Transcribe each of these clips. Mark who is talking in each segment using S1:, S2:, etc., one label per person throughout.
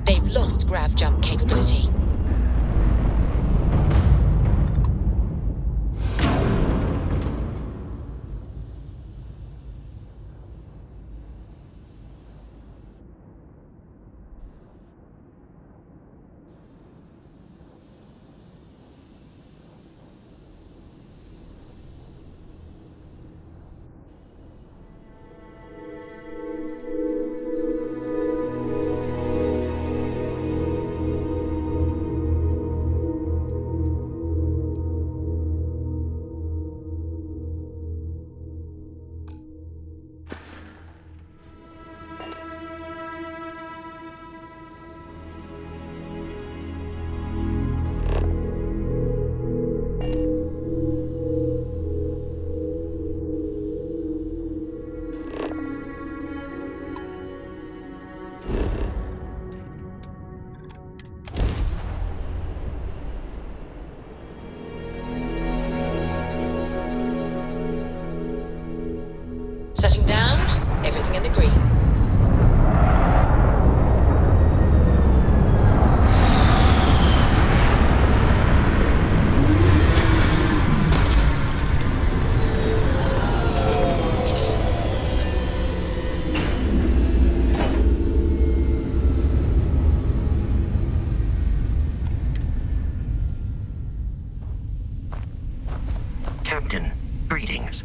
S1: They've lost grav jump capability. Setting down, everything in the green.
S2: Captain, greetings.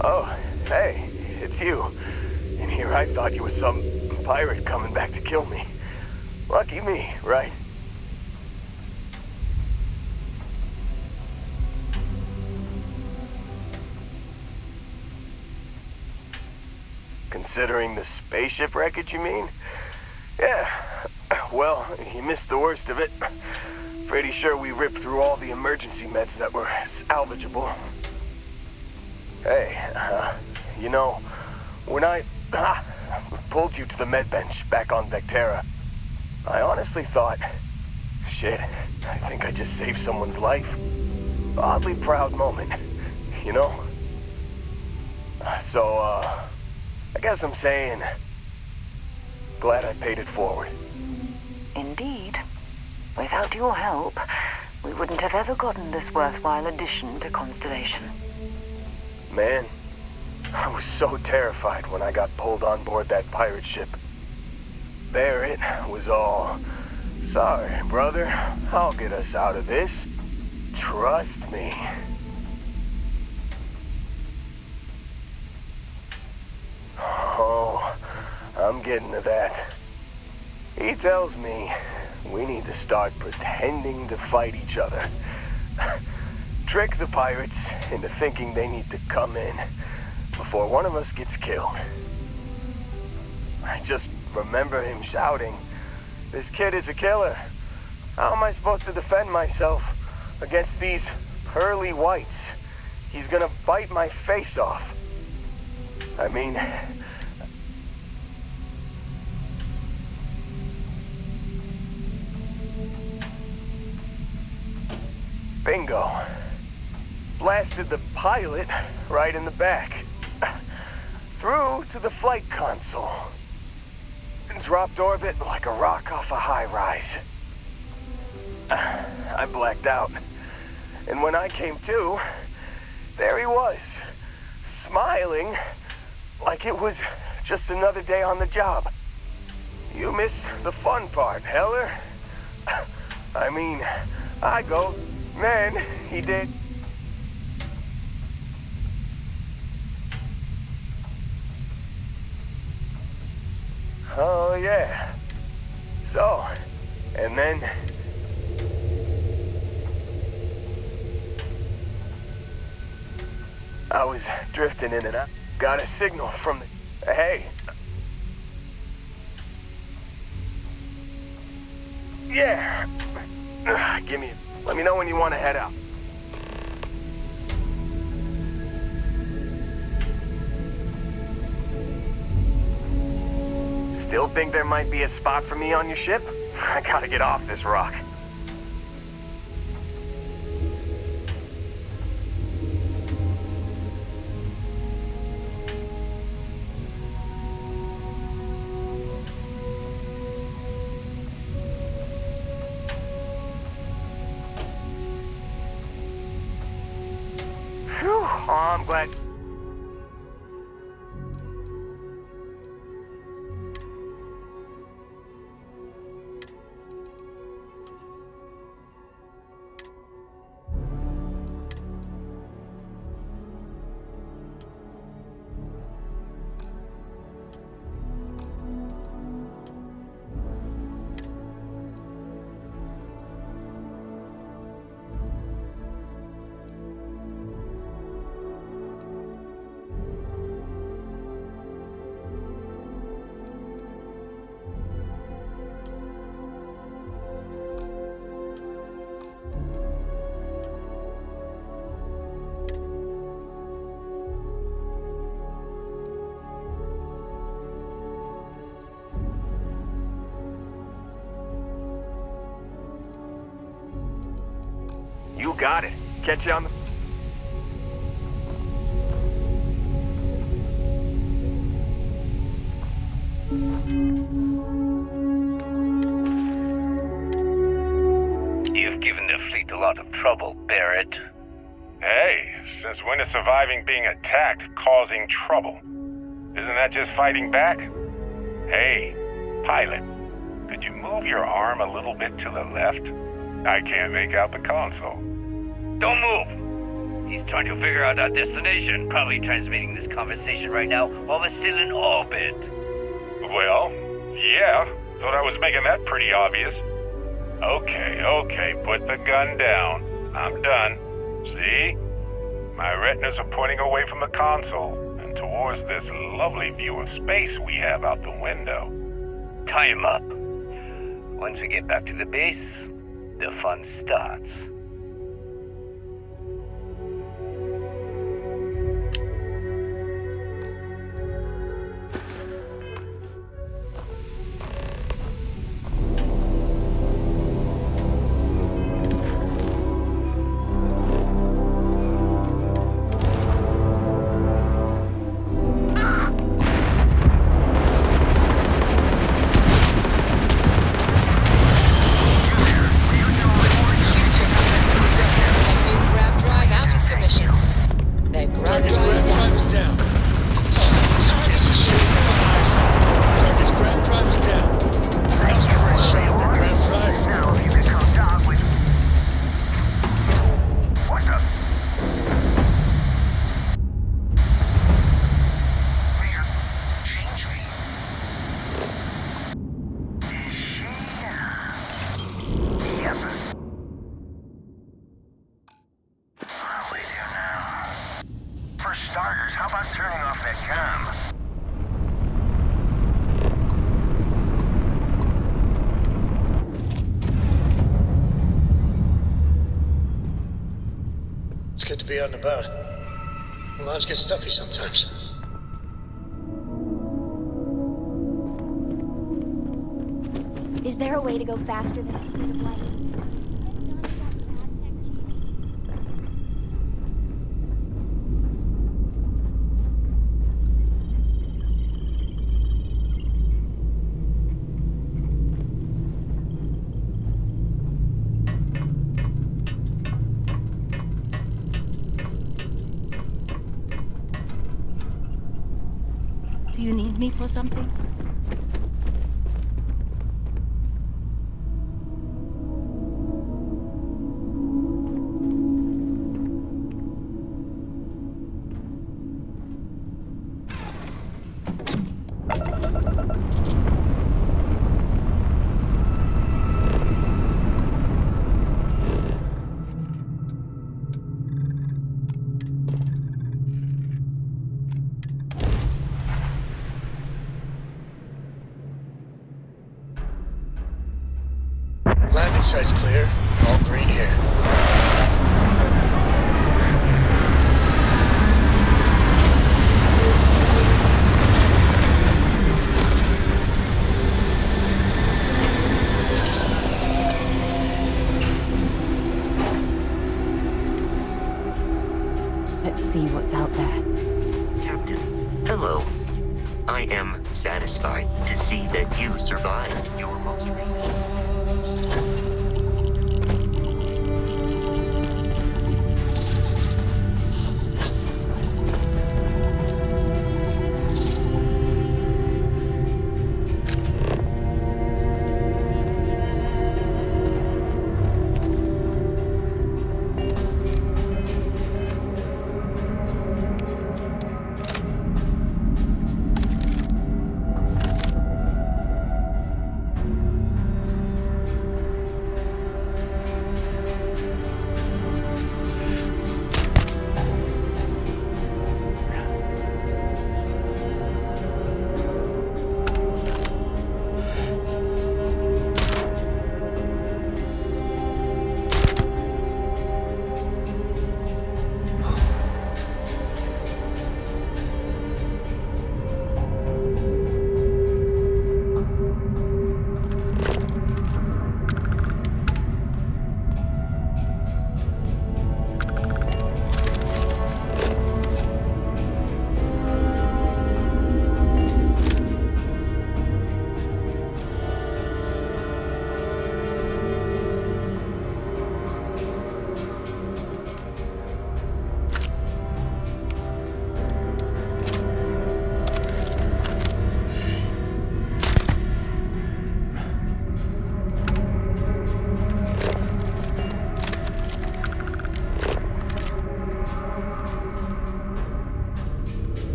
S3: Oh, hey, it's you. And here I thought you was some pirate coming back to kill me. Lucky me, right? Considering the spaceship wreckage, you mean? Yeah, well, you missed the worst of it. Pretty sure we ripped through all the emergency meds that were salvageable. Hey, you know, when I pulled you to the med bench back on Vectera, I honestly thought, shit, I think I just saved someone's life. Oddly proud moment, you know? So, I guess I'm saying, glad I paid it forward.
S4: Indeed. Without your help, we wouldn't have ever gotten this worthwhile addition to Constellation.
S3: Man, I was so terrified when I got pulled on board that pirate ship. There it was all, sorry, brother, I'll get us out of this. Trust me. Oh, I'm getting to that. He tells me we need to start pretending to fight each other. Trick the pirates into thinking they need to come in before one of us gets killed. I just remember him shouting, "This kid is a killer. How am I supposed to defend myself against these pearly whites? he's gonna bite my face off. I mean... Bingo. Blasted the pilot right in the back. Through to the flight console. And dropped orbit like a rock off a high-rise. I blacked out. And when I came to, there he was, smiling like it was just another day on the job. You missed the fun part, Heller. I mean, I go, man, he did. Oh, yeah. So, and then... I was drifting in and out. Got a signal from the... Hey. Yeah. Give me... Let me know when you want to head out. Still think there might be a spot for me on your ship? I gotta get off this rock. Phew, oh, I'm glad. You got it. Catch you on the...
S5: You've given the fleet a lot of trouble, Barrett.
S6: Hey, since when is surviving being attacked causing trouble? Isn't that just fighting back? Hey, pilot, could you move your arm a little bit to the left? I can't make out the console.
S5: Don't move! He's trying to figure out our destination, probably transmitting this conversation right now while we're still in orbit.
S6: Well, yeah, thought I was making that pretty obvious. Okay, put the gun down. I'm done. See? My retinas are pointing away from the console and towards this lovely view of space we have out the window.
S5: Tie him up. Once we get back to the base, the fun starts.
S1: Enemy's grav drive out of commission. Their grav drive's down. Obtain target shield.
S7: Target's grav drive is down. Concentrate on the grav drive.
S2: Now, if you could come down with... What's up? Mayor, change me. Is she... Yep. I'm with you now. For starters, how about turning off that comm?
S7: It's good to be out and about. Lives get stuffy sometimes.
S8: Is there a way to go faster than the speed of light?
S9: Do you need me for something?
S7: Landing site's clear. All green here.
S9: Let's see what's out there.
S10: Captain, hello. I am satisfied to see that you survived your most recent.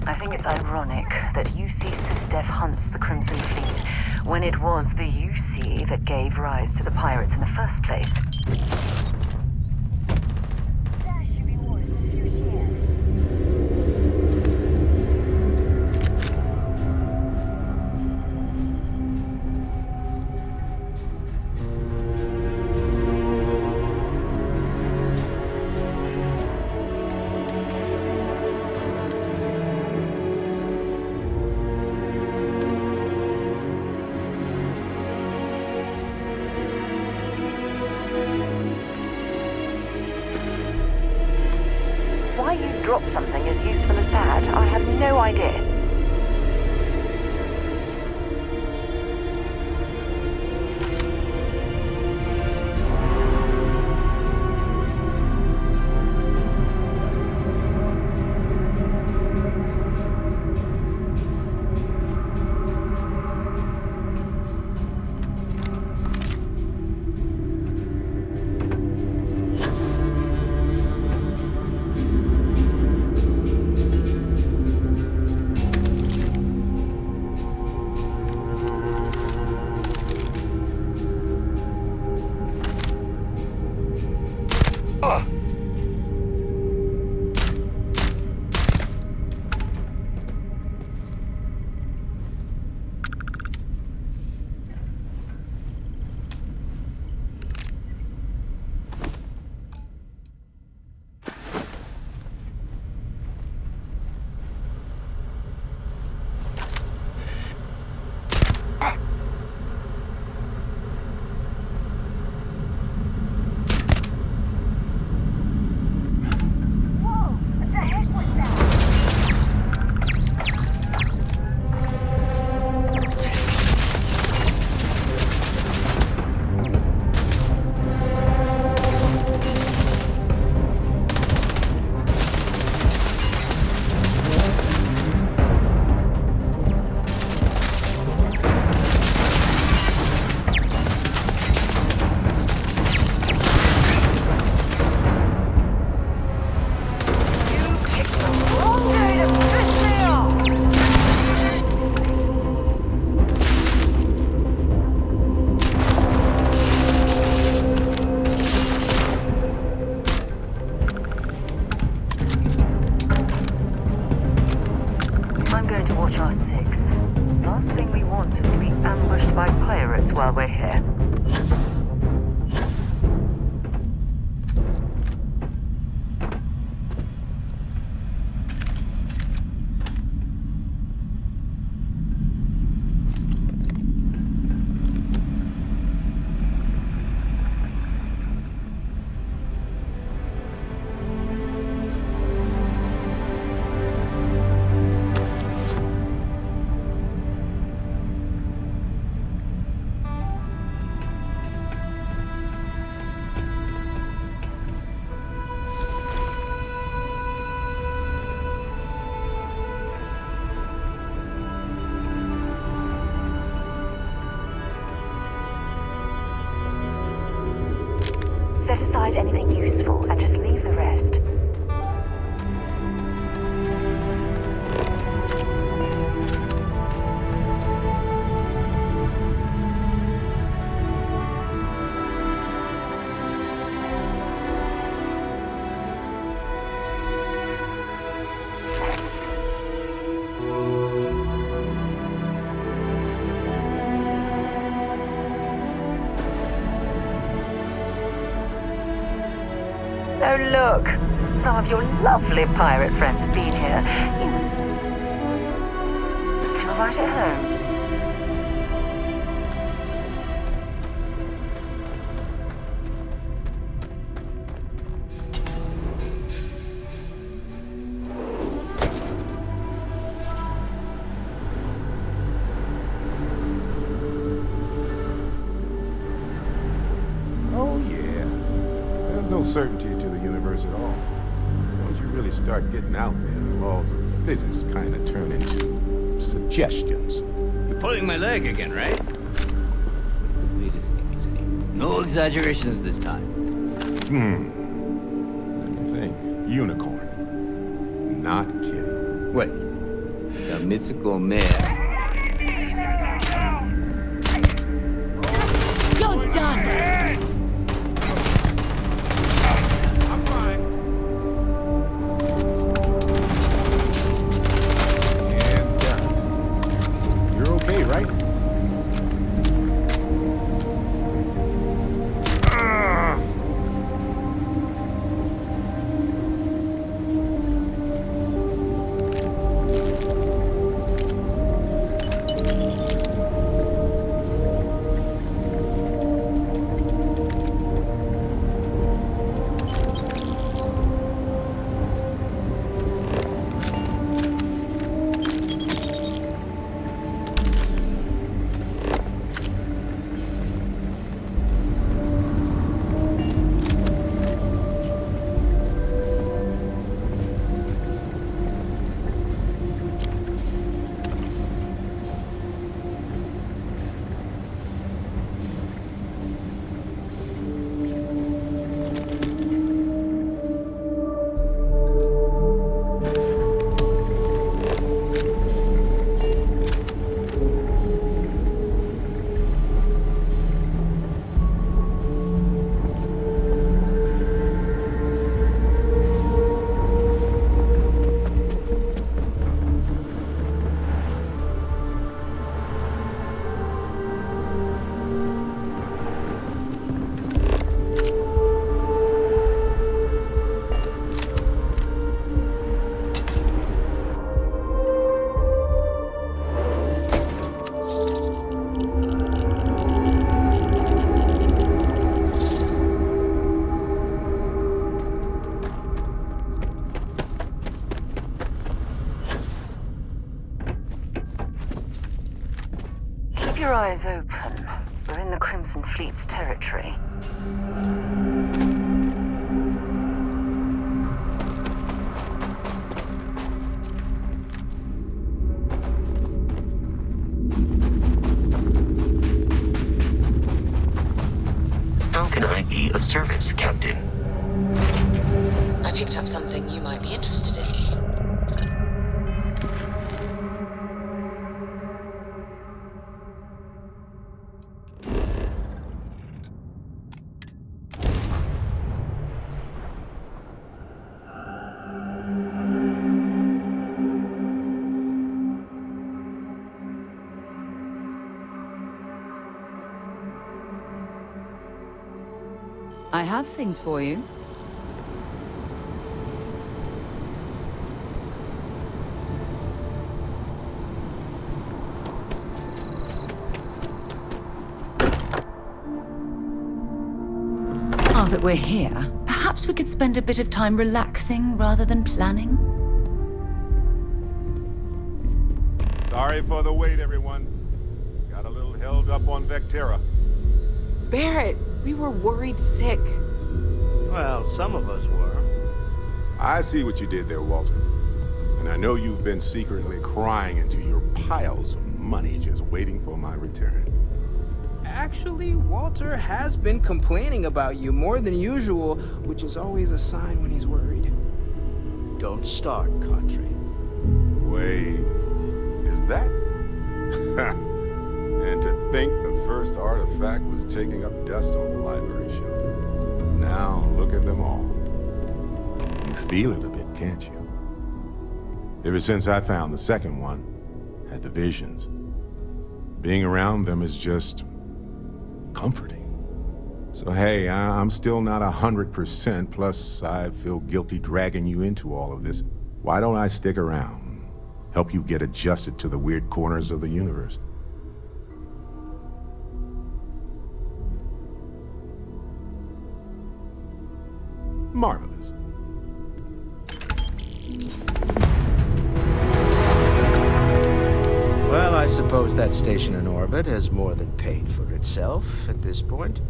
S4: I think it's ironic that UC SysDef hunts the Crimson Fleet when it was the UC that gave rise to the pirates in the first place. Why you drop something as useful as that, I have no idea. watch our six. Last thing we want is to be ambushed by pirates while we're here. Set aside anything useful and just leave the rest. Oh, look. Some of your lovely pirate friends have been here. Still right at home.
S11: Oh, yeah. There's no certainty to the universe at all. Once you really start getting out there, the laws of physics kind of turn into suggestions.
S12: You're pulling my leg again, right? What's the weirdest thing you've seen? No exaggerations this time.
S11: Let me think. Unicorn. Not kidding.
S12: Wait. The mythical mare.
S8: You're done!
S11: I'm fine. And you're okay, right?
S4: Keep your eyes open. We're in the Crimson Fleet's territory.
S10: How can I be of service, Captain?
S1: I picked up something you might be interested in.
S4: I have things for you. Now that we're here, perhaps we could spend a bit of time relaxing rather than planning?
S11: Sorry for the wait, everyone. Got a little held up on Vectera.
S13: Barrett, we were worried sick.
S14: Well, some of us were.
S11: I see what you did there, Walter. And I know you've been secretly crying into your piles of money just waiting for my return.
S14: Actually, Walter has been complaining about you more than usual, which is always a sign when he's worried. Don't start, Country.
S11: Wait, is that? And to think the first artifact was taking up dust on the library shelf. Now look at them all. You feel it a bit, can't you? Ever since I found the second one, had the visions, being around them is just comforting. So hey, I'm still not 100%, plus I feel guilty dragging you into all of this. Why don't I stick around? Help you get adjusted to the weird corners of the universe. Marvelous.
S14: Well, I suppose that station in orbit has more than paid for itself at this point.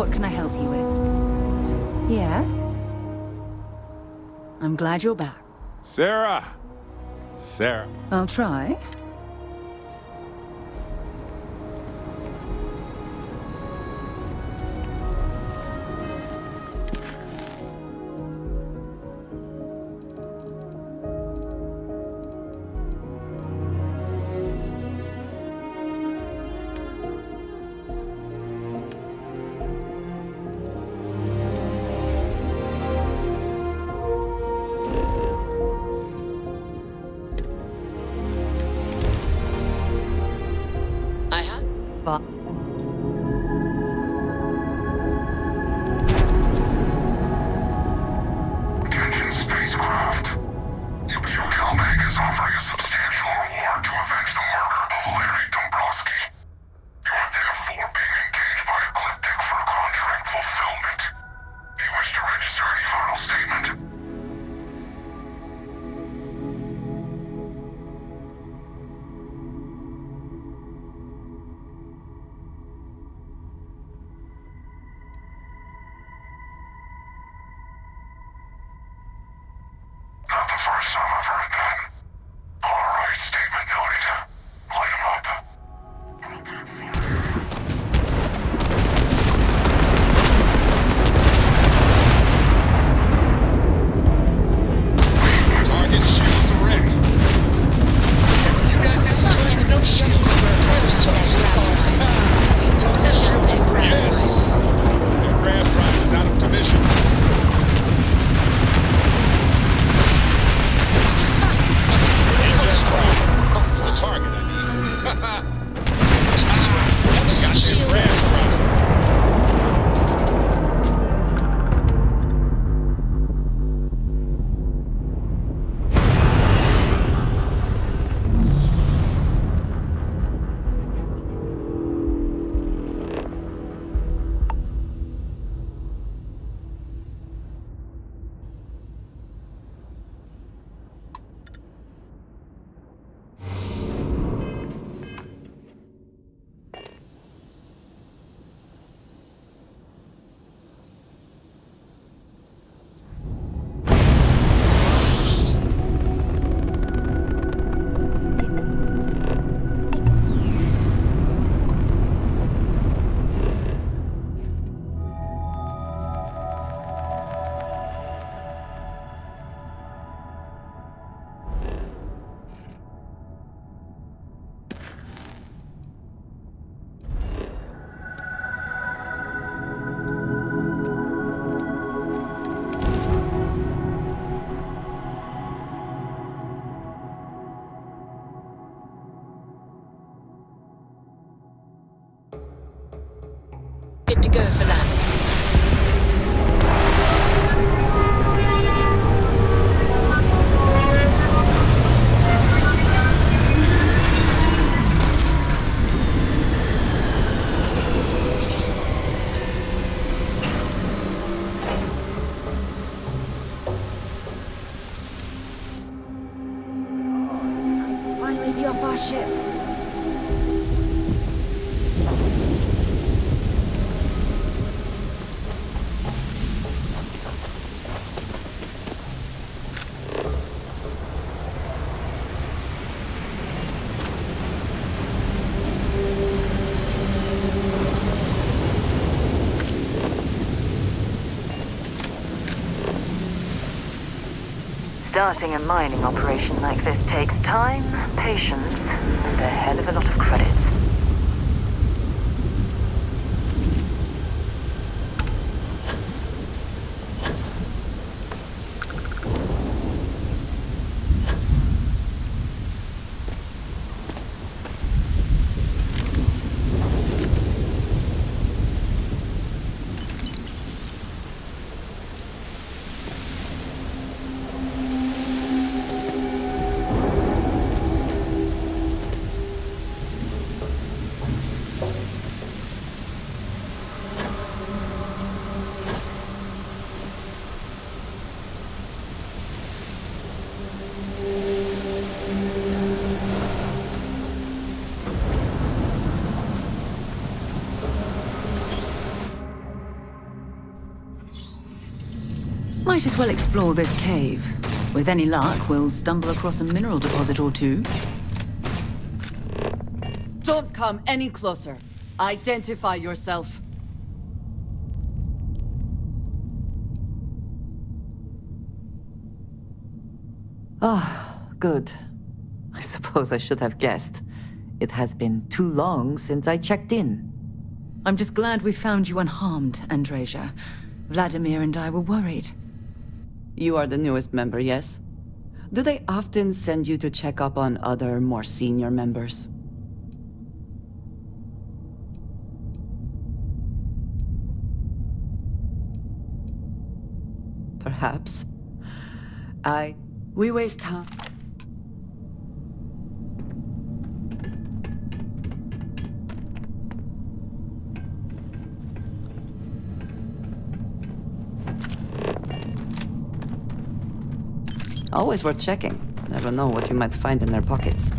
S9: What can I help you with? Yeah? I'm glad you're back.
S11: Sarah! Sarah.
S9: I'll try. But
S2: Attention, spacecraft. GamePlay is offering a substantial reward to avenge the murder of Larry Dombrowski. You are therefore being engaged by Ecliptic for contract fulfillment. Do you wish to register any final statement? Not the first time I've heard that. Alright, statement noted. Light 'em up.
S7: Target shield direct. You guys got the target, no shield. Yes! Their grab drive is out of commission. The target, I mean. Got your grab drive.
S1: Good to go for landing.
S9: finally be off our ship.
S4: Starting a mining operation like this takes time, patience, and a hell of a lot of credits. Might as well explore this cave. With any luck, we'll stumble across a mineral deposit or two.
S15: Don't come any closer. Identify yourself. Ah, good. I suppose I should have guessed. It has been too long since I checked in.
S4: I'm just glad we found you unharmed, Andreja. Vladimir and I were worried.
S15: You are the newest member, yes? Do they often send you to check up on other, more senior members? Perhaps. We waste time. Always worth checking. Never know what you might find in their pockets.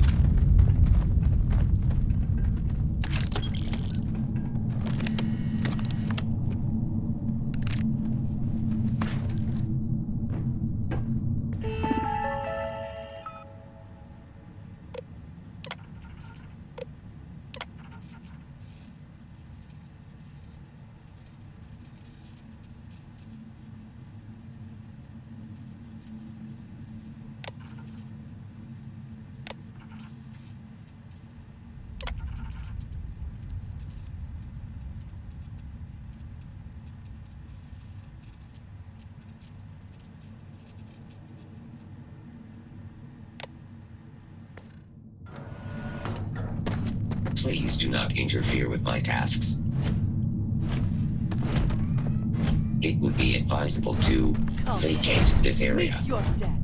S10: Please do not interfere with my tasks. It would be advisable to vacate this area.
S15: Meet your death.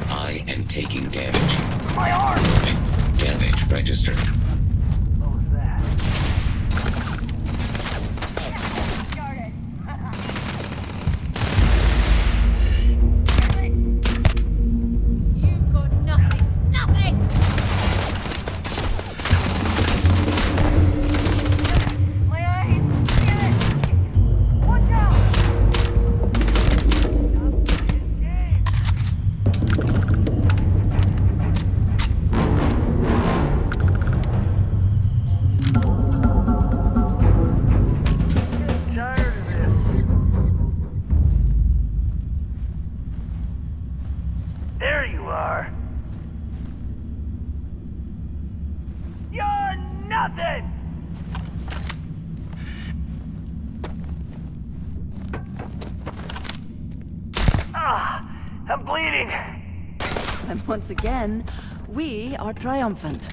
S10: I am taking damage.
S3: My arm!
S10: Damage registered.
S3: What was that?
S1: You've got nothing. Nothing! My eyes! Yes! Watch out!
S3: Tired of this. There you are. You're nothing! Ah, I'm bleeding.
S15: And once again, we are triumphant.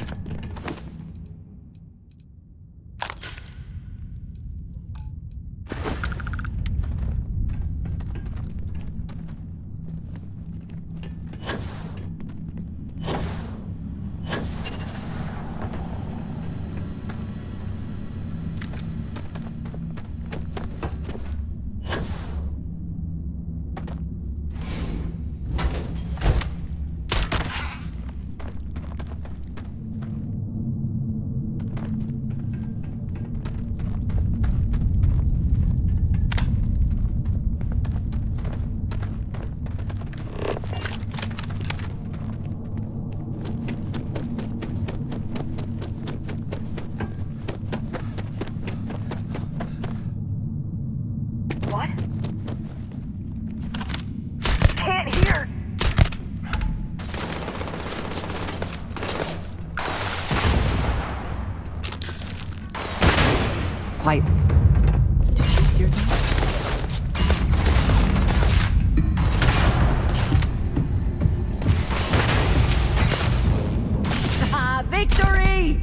S3: What? Can't hear!
S15: Quiet. Did you hear that? Victory!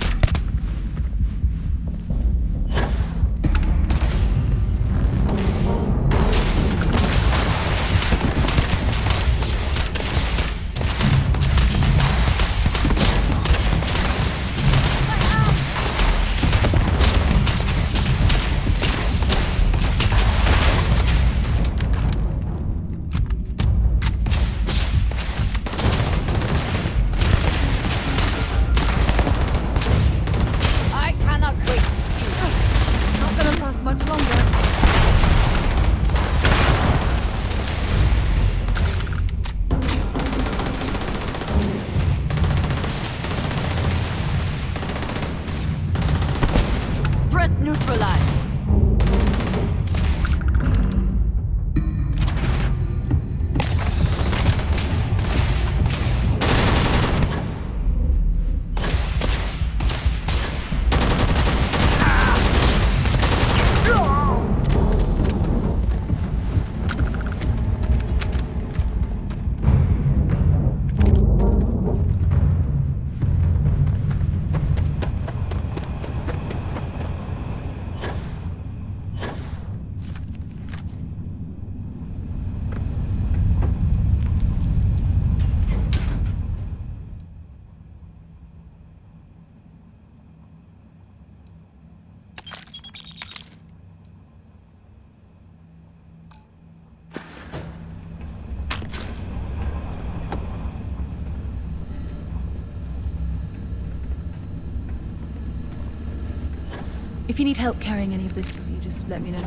S16: If you need help carrying any of this, you just let me know.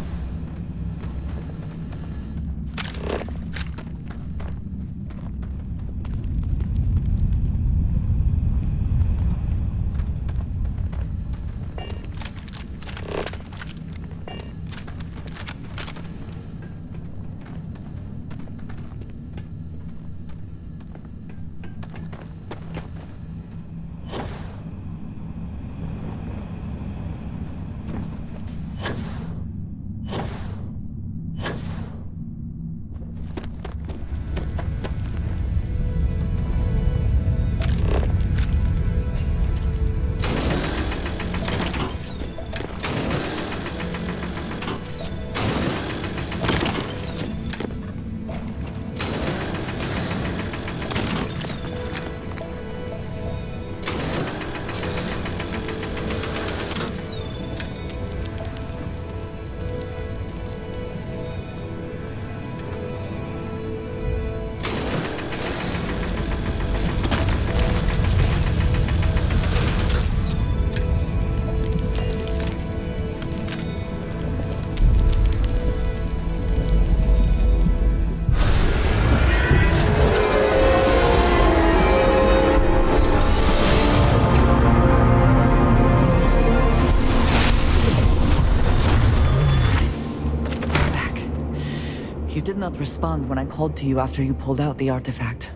S15: You did not respond when I called to you after you pulled out the artifact.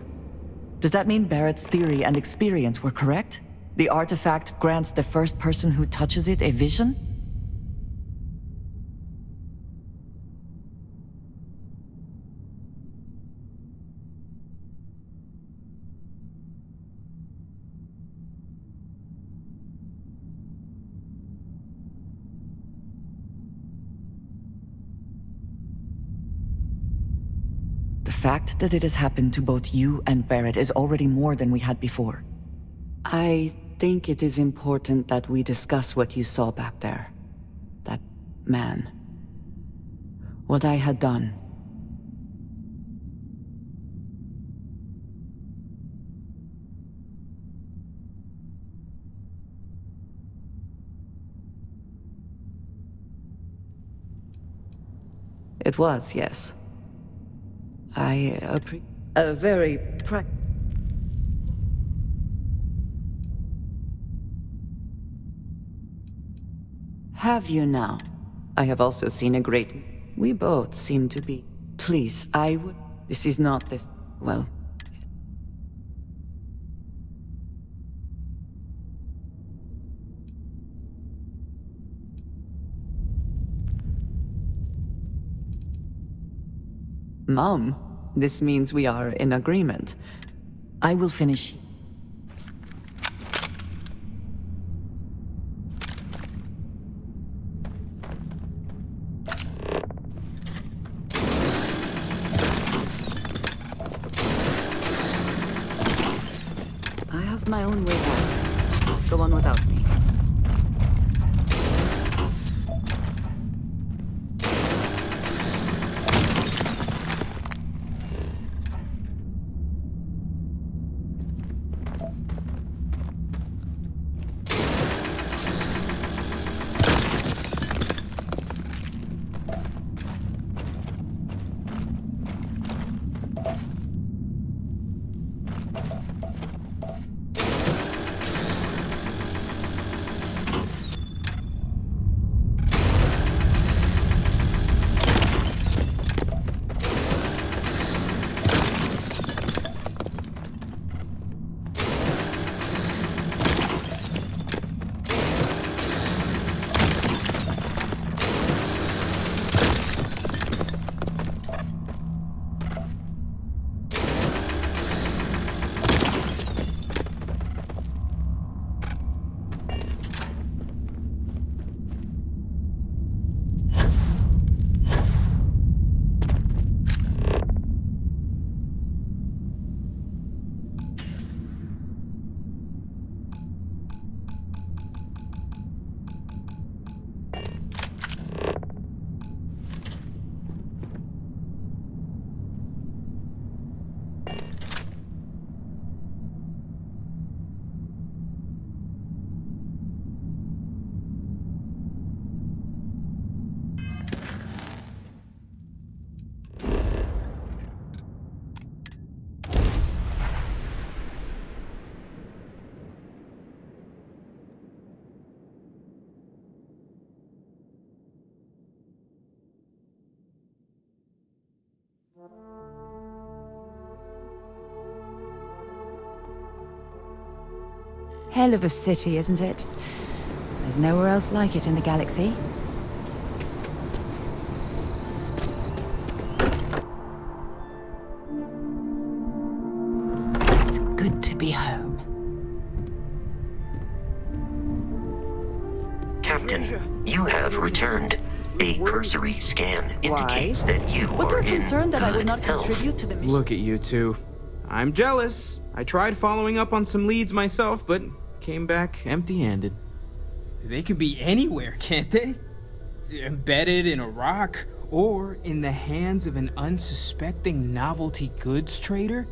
S15: Does that mean Barrett's theory and experience were correct? The artifact grants the first person who touches it a vision? The fact that it has happened to both you and Barrett is already more than we had before. I think it is important that we discuss what you saw back there. That man. What I had done. It was, yes. A very Have you now? I have also seen a great... We both seem to be... Please, I would... This is not the... Well... Mom, this means we are in agreement. I will finish. I have my own way back. Go on without me.
S9: Hell of a city, isn't it? There's nowhere else like it in the galaxy. It's good to be home.
S10: Captain, you have returned. A cursory scan indicates that you
S15: Was
S10: are
S15: there
S10: in
S15: concern that I would
S10: good
S15: not
S10: health.
S15: contribute to the mission?
S14: Look at you two. I'm jealous. I tried following up on some leads myself, but came back empty-handed. They could be anywhere, can't they? Embedded in a rock, or in the hands of an unsuspecting novelty goods trader?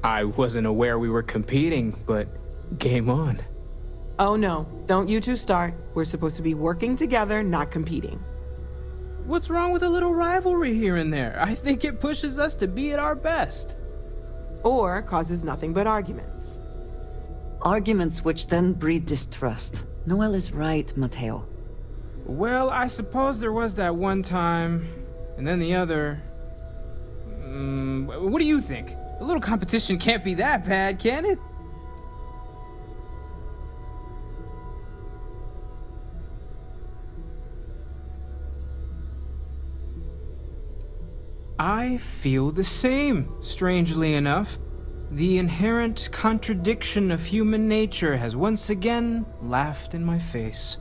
S14: I wasn't aware we were competing, but game on.
S13: Oh no, don't you two start. We're supposed to be working together, not competing.
S14: What's wrong with a little rivalry here and there? I think it pushes us to be at our best.
S13: Or causes nothing but arguments.
S15: Arguments which then breed distrust. Noel is right, Mateo.
S14: Well, I suppose there was that one time, and then the other. What do you think? A little competition can't be that bad, can it? I feel the same, strangely enough. The inherent contradiction of human nature has once again laughed in my face.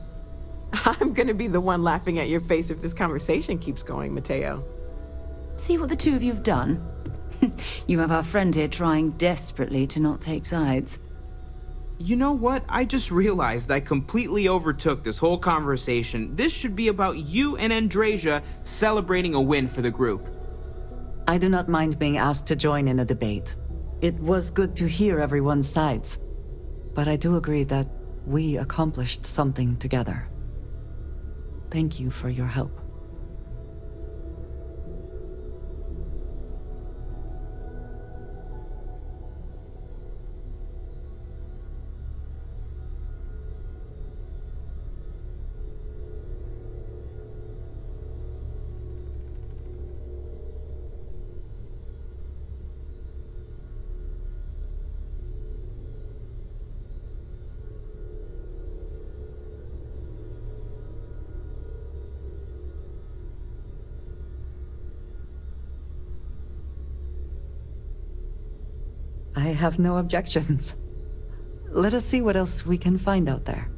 S13: I'm gonna be the one laughing at your face if this conversation keeps going, Mateo.
S9: See what the two of you have done? You have our friend here trying desperately to not take sides.
S14: You know what? I just realized I completely overtook this whole conversation. This should be about you and Andrasia celebrating a win for the group.
S15: I do not mind being asked to join in a debate. It was good to hear everyone's sides. But I do agree that we accomplished something together. Thank you for your help. I have no objections. Let us see what else we can find out there.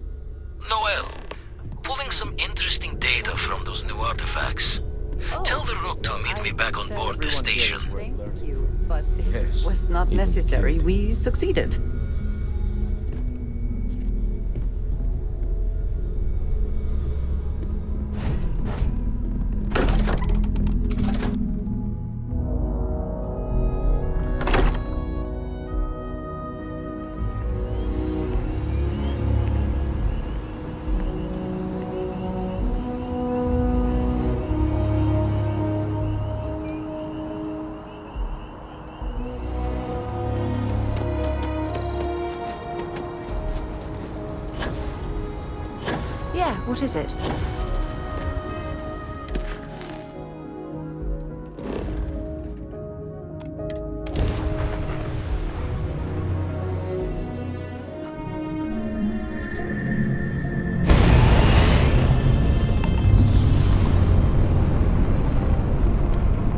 S17: Noel, pulling some interesting data from those new artifacts. Tell the Rook to meet me back on board the station.
S15: Thank you, but it was not necessary. We succeeded.
S9: Yeah, what is it?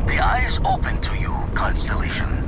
S17: The eye is open to you, Constellation.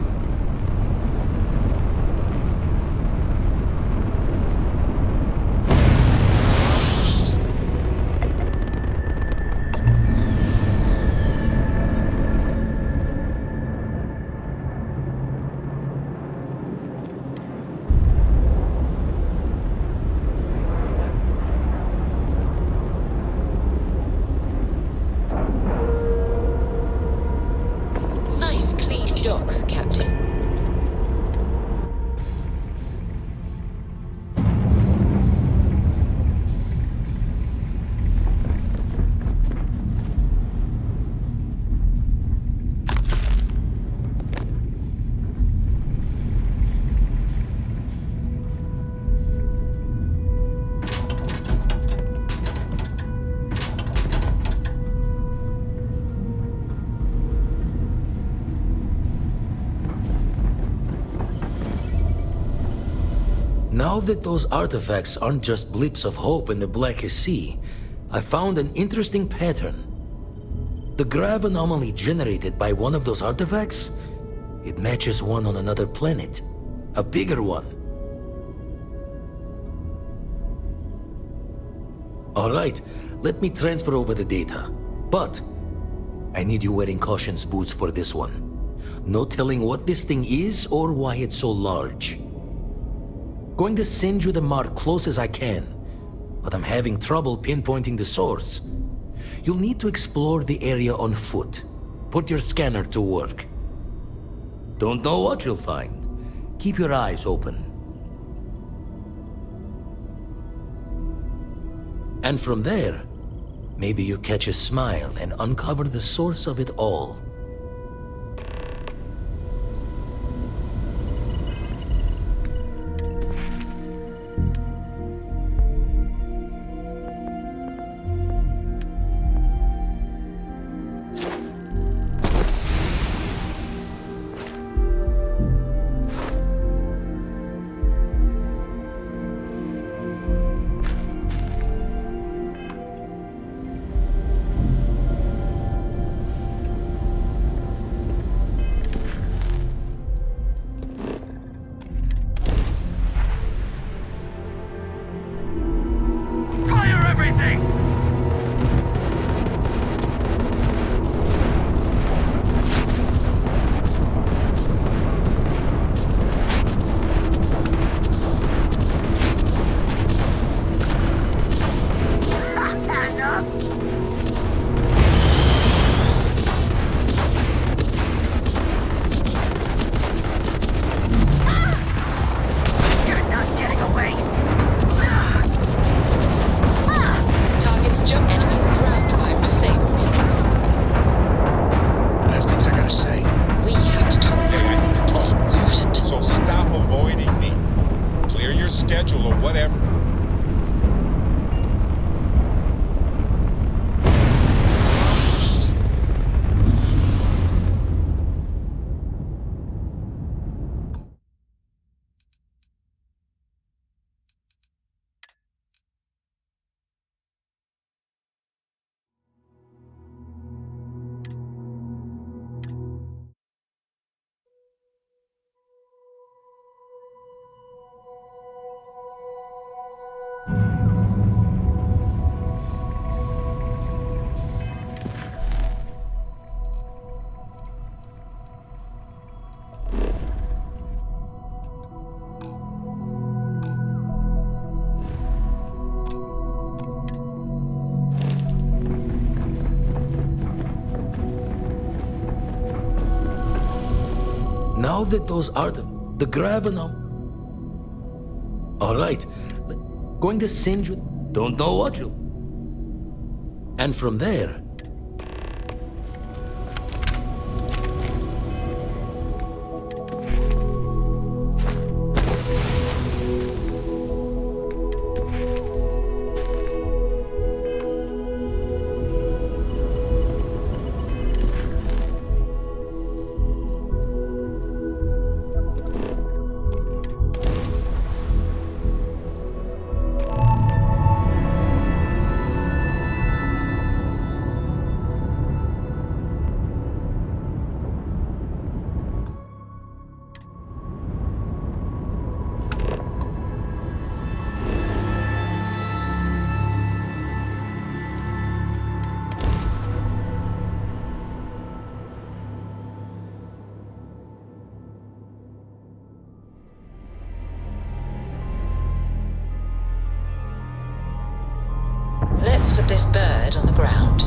S17: Now that those artifacts aren't just blips of hope in the blackest sea, I found an interesting pattern. The grav anomaly generated by one of those artifacts, it matches one on another planet. A bigger one. Alright, let me transfer over the data. But I need you wearing caution's boots for this one. No telling what this thing is or why it's so large. Going to send you the mark close as I can, but I'm having trouble pinpointing the source. You'll need to explore the area on foot. Put your scanner to work. Don't know what you'll find. Keep your eyes open. And from there, maybe you catch a smile and uncover the source of it all. Now that those the grav anomaly... Alright, going to send you... Don't know what you'll... And from there...
S1: Let's put this bird on the ground.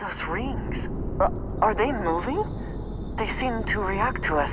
S4: Those rings. Are they moving? They seem to react to us.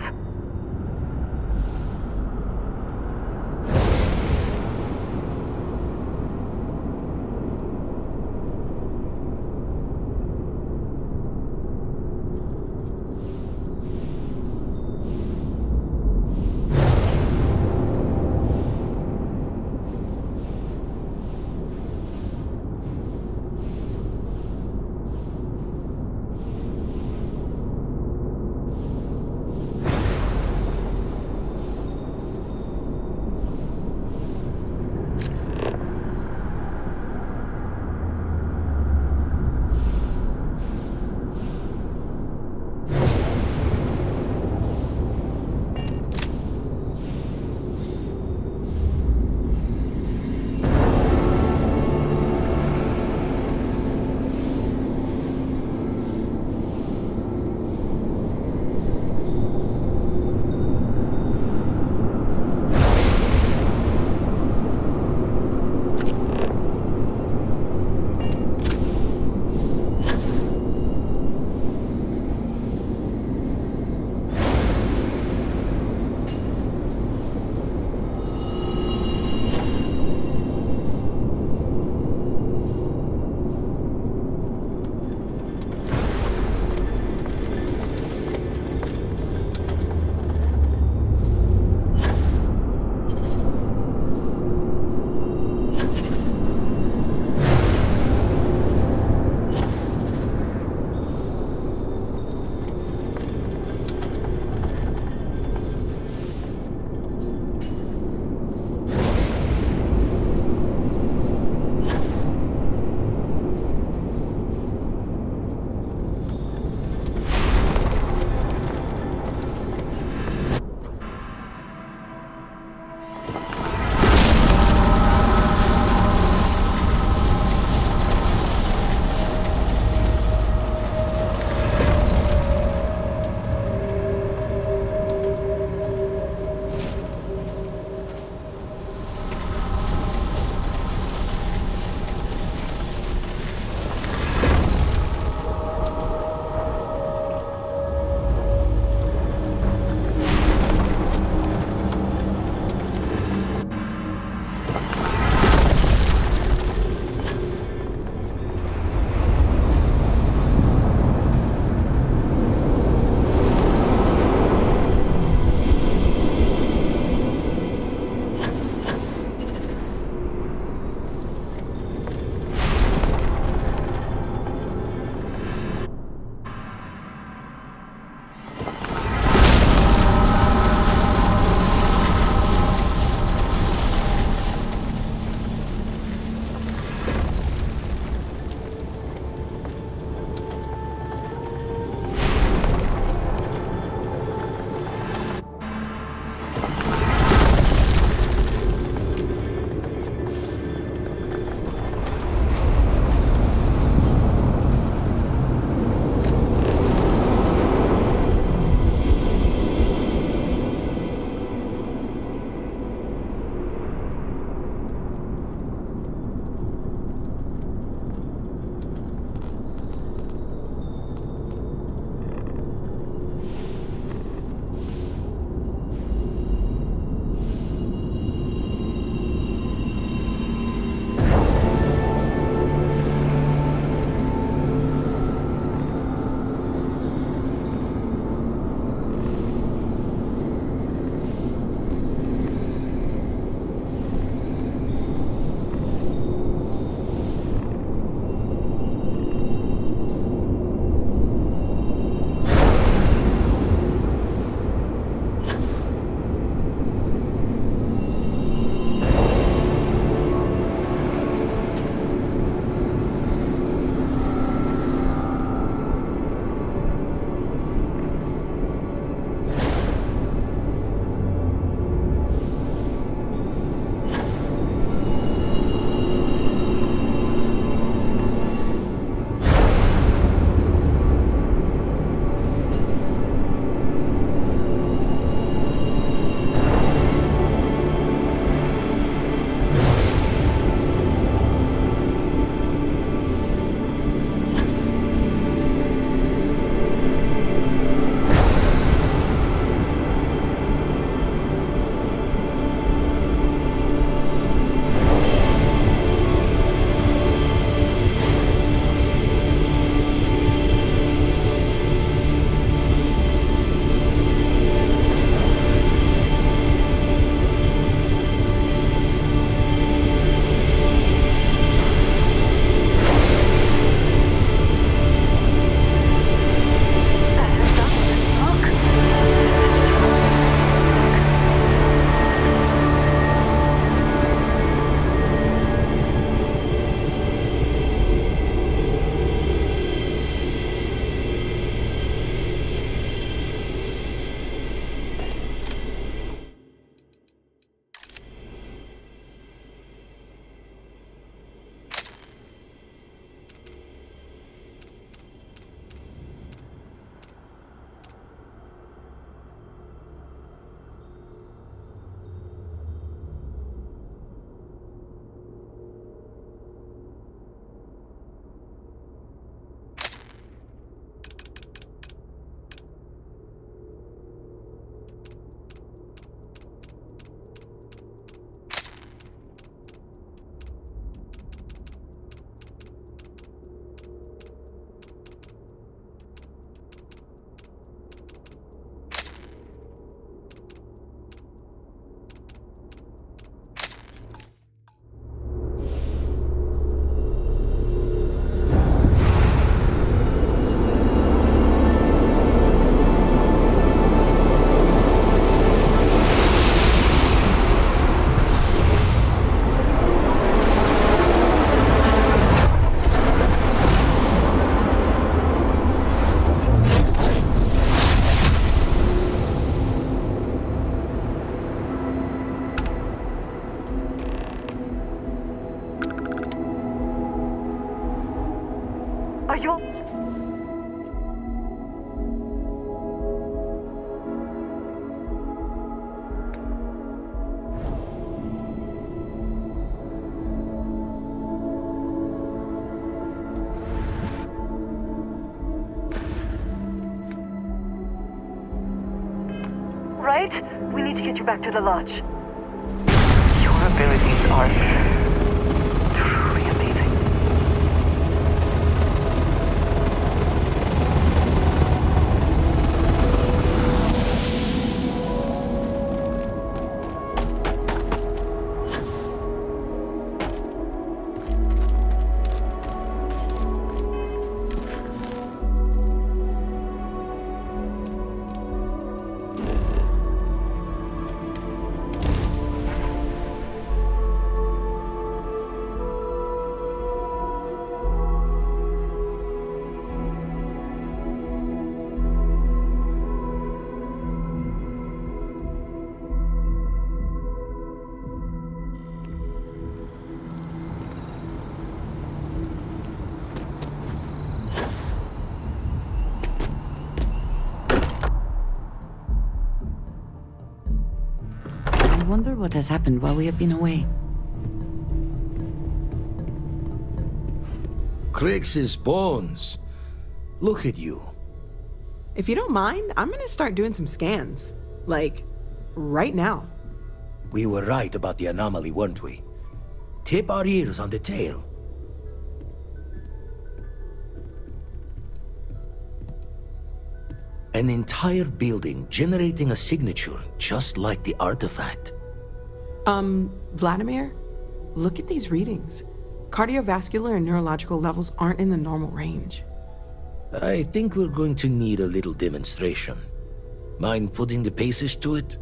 S4: Right? We need to get you back to the lodge. Your abilities are truly amazing.
S15: I wonder what has happened while we have been away.
S17: Crix's bones. Look at you.
S13: If you don't mind, I'm gonna start doing some scans. Like, right now.
S17: We were right about the anomaly, weren't we? Tip our ears on the tail. An entire building generating a signature just like the artifact.
S13: Vladimir, look at these readings. Cardiovascular and neurological levels aren't in the normal range.
S17: I think we're going to need a little demonstration. Mind putting the paces to it?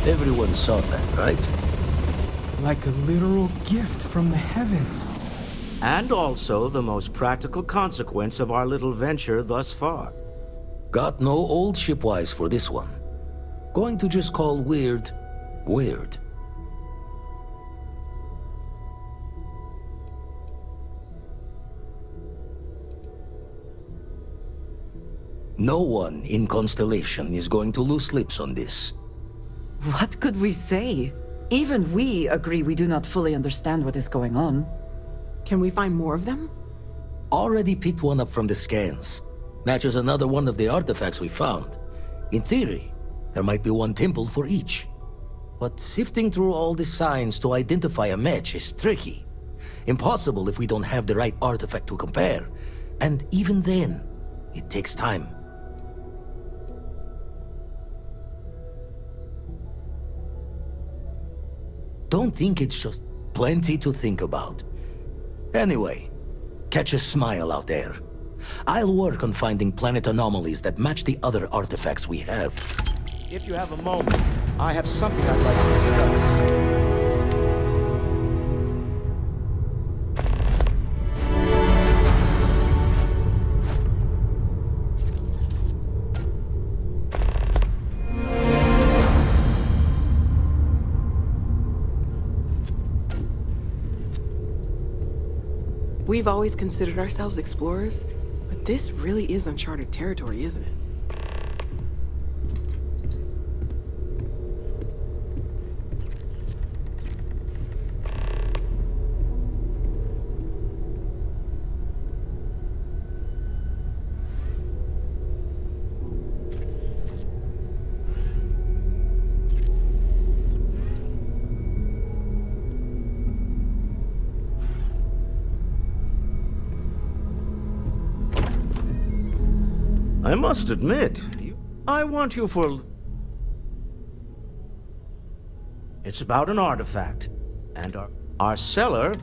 S17: Everyone saw that, right?
S14: Like a literal gift from the heavens.
S18: And also the most practical consequence of our little venture thus far.
S17: Got no old shipwise for this one. Going to just call weird, weird. No one in Constellation is going to lose lips on this.
S15: What could we say? Even we agree we do not fully understand what is going on.
S13: Can we find more of them?
S17: Already picked one up from the scans. Matches another one of the artifacts we found. In theory, there might be one temple for each. But sifting through all the signs to identify a match is tricky. Impossible if we don't have the right artifact to compare. And even then, it takes time. Don't think it's just plenty to think about. Anyway, catch a smile out there. I'll work on finding planet anomalies that match the other artifacts we have.
S18: If you have a moment, I have something I'd like to discuss.
S13: We've always considered ourselves explorers, but this really is uncharted territory, isn't it?
S18: I must admit, I want you for... It's about an artifact, and our seller,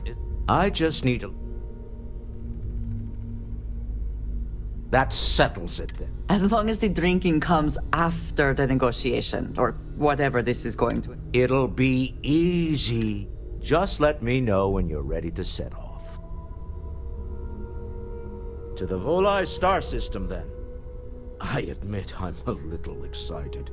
S18: I just need to... That settles it then.
S15: As long as the drinking comes after the negotiation, or whatever this is going to...
S18: It'll be easy. Just let me know when you're ready to set off. To the Volai star system, then. I admit I'm a little excited.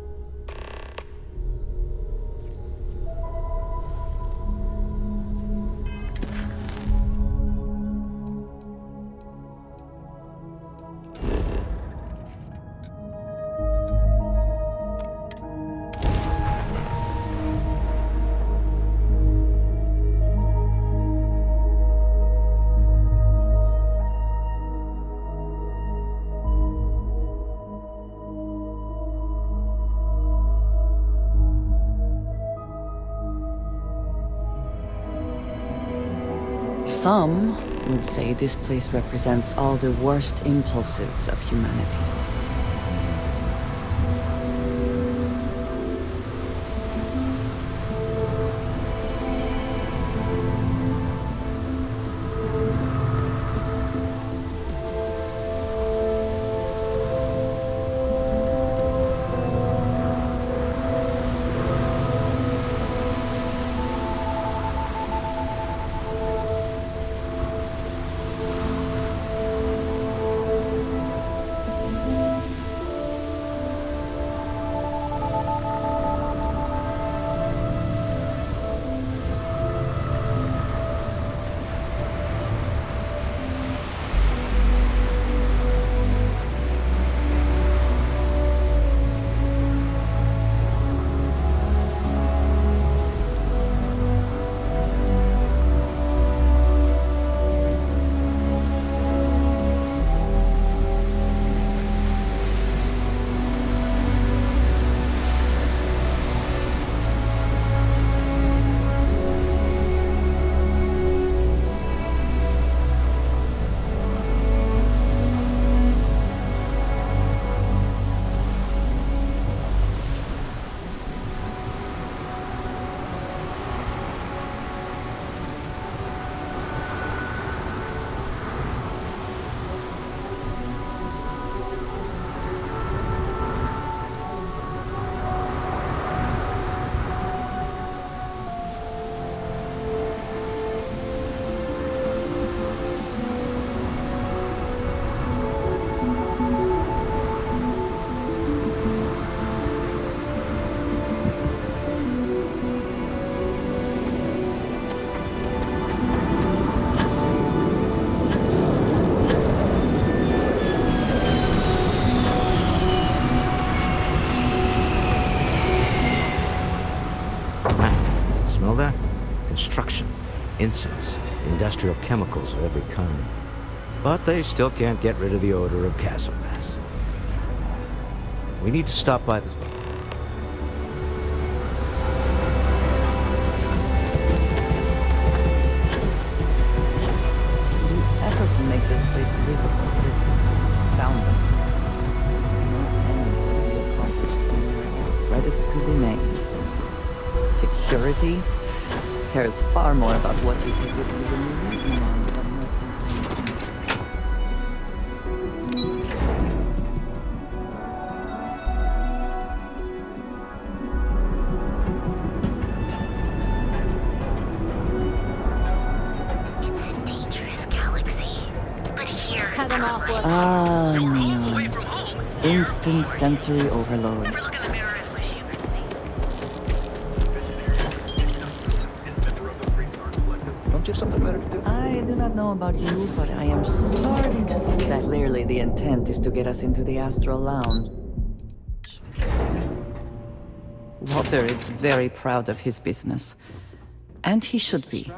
S15: Some would say this place represents all the worst impulses of humanity.
S18: Smell that? Construction, incense, industrial chemicals of every kind. But they still can't get rid of the odor of castle mass. We need to stop by this.
S15: The effort to make this place livable is astounding. No end will be accomplished. Credits to be made. Security cares far more about what you take with you when you leave me on than Neon. Instant sensory overload.
S3: Don't you have something better to do?
S15: I do not know about you, but I am starting to suspect. Clearly, the intent is to get us into the Astral Lounge. Walter is very proud of his business. And he should be.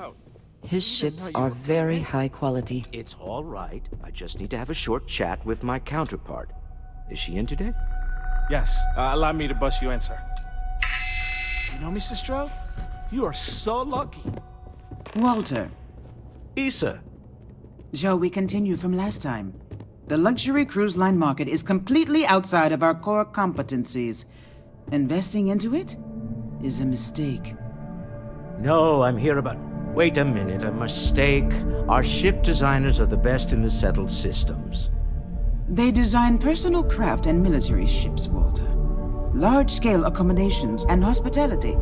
S15: His ships are very high quality.
S18: It's all right. I just need to have a short chat with my counterpart. Is she in today?
S19: Yes. Allow me to bust you in, sir. You know, Mr. Stroud? You are so lucky.
S20: Walter.
S19: Issa.
S20: Shall we continue from last time? The luxury cruise line market is completely outside of our core competencies. Investing into it is a mistake.
S18: No, I'm here about... Wait a minute, a mistake. Our ship designers are the best in the settled systems.
S20: They design personal craft and military ships, Walter. Large-scale accommodations and hospitality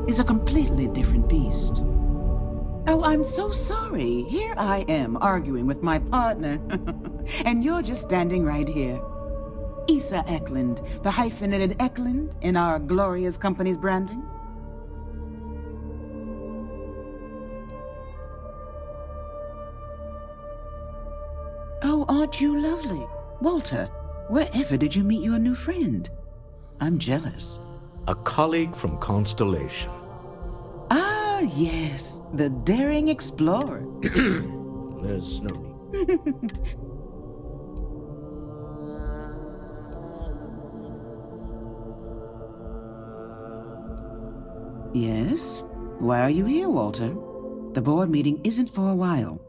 S20: is a completely different beast. Oh, I'm so sorry. Here I am arguing with my partner. And you're just standing right here. Issa Eklund, the hyphenated Eklund in our glorious company's branding? Oh, aren't you lovely? Walter, wherever did you meet your new friend? I'm jealous.
S18: A colleague from Constellation.
S20: Ah, yes, the daring explorer.
S18: There's no need.
S20: Yes? Why are you here, Walter? The board meeting isn't for a while.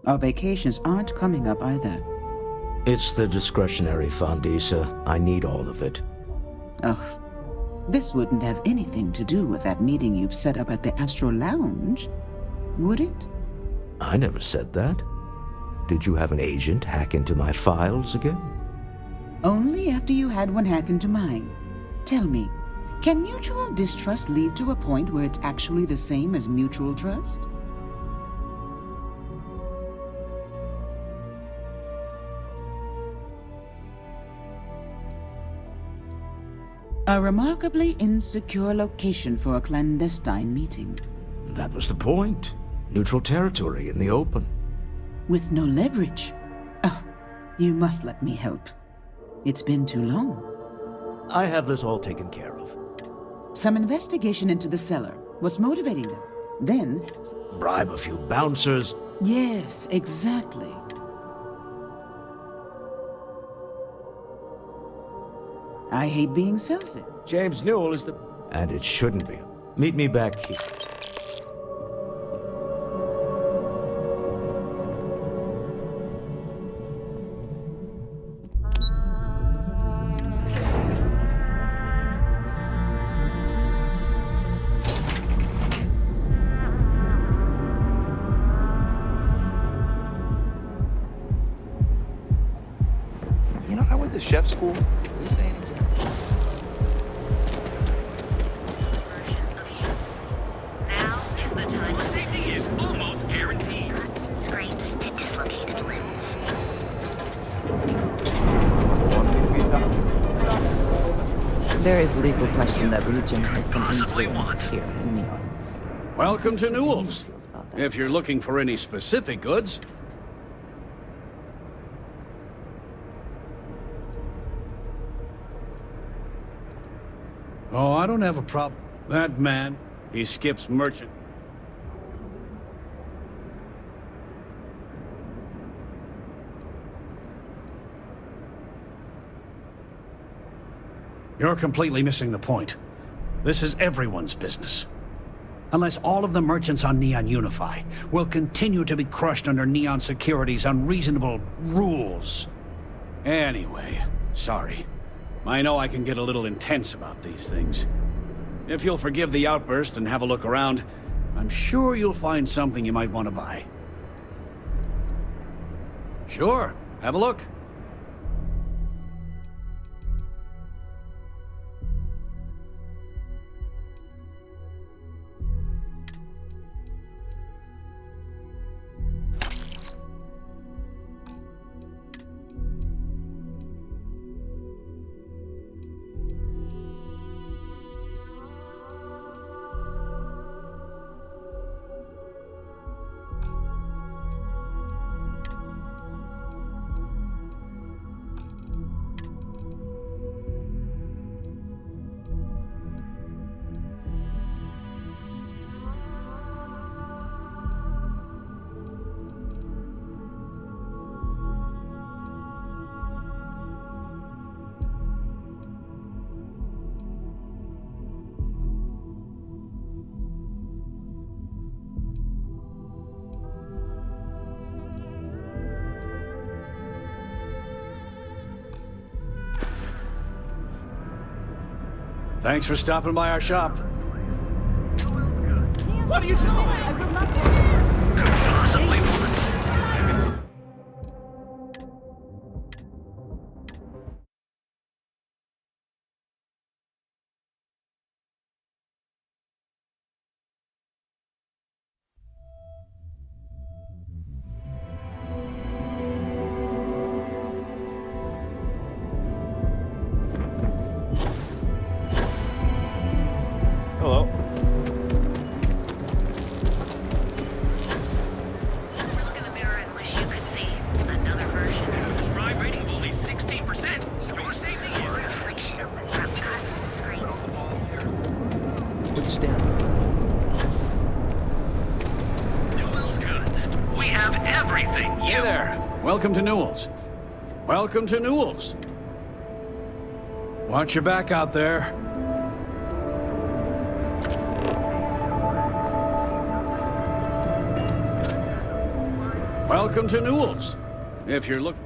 S20: Our vacations aren't coming up either.
S18: It's the discretionary fund, Issa. I need all of it.
S20: Oh, this wouldn't have anything to do with that meeting you've set up at the Astro Lounge, would it?
S18: I never said that. Did you have an agent hack into my files again?
S20: Only after you had one hack into mine. Tell me, can mutual distrust lead to a point where it's actually the same as mutual trust? A remarkably insecure location for a clandestine meeting.
S18: That was the point. Neutral territory in the open.
S20: With no leverage. Oh, you must let me help. It's been too long.
S18: I have this all taken care of.
S20: Some investigation into the cellar. What's motivating them? Then...
S18: bribe a few bouncers.
S20: Yes, exactly. I hate being selfish.
S18: James Newell is the... And it shouldn't be. Meet me back here.
S21: You know, I went to chef school. This ain't exactly.
S10: Now is the time. Safety is almost guaranteed. Scrapes to dislocated limbs.
S9: There is legal question that region has some influence here in New York.
S22: Welcome to Newell's. If you're looking for any specific goods, oh, I don't have a problem. That man, he skips merchant. You're completely missing the point. This is everyone's business. Unless all of the merchants on Neon unify, will continue to be crushed under Neon Security's unreasonable rules. Anyway, sorry. I know I can get a little intense about these things. If you'll forgive the outburst and have a look around, I'm sure you'll find something you might want to buy. Sure, have a look. Thanks for stopping by our shop. What are you doing?
S18: Quit staring.
S5: Newell's goods. We have everything.
S22: Hey there. Welcome to Newell's. Welcome to Newell's. Watch your back out there. Welcome to Newell's. If you're looking...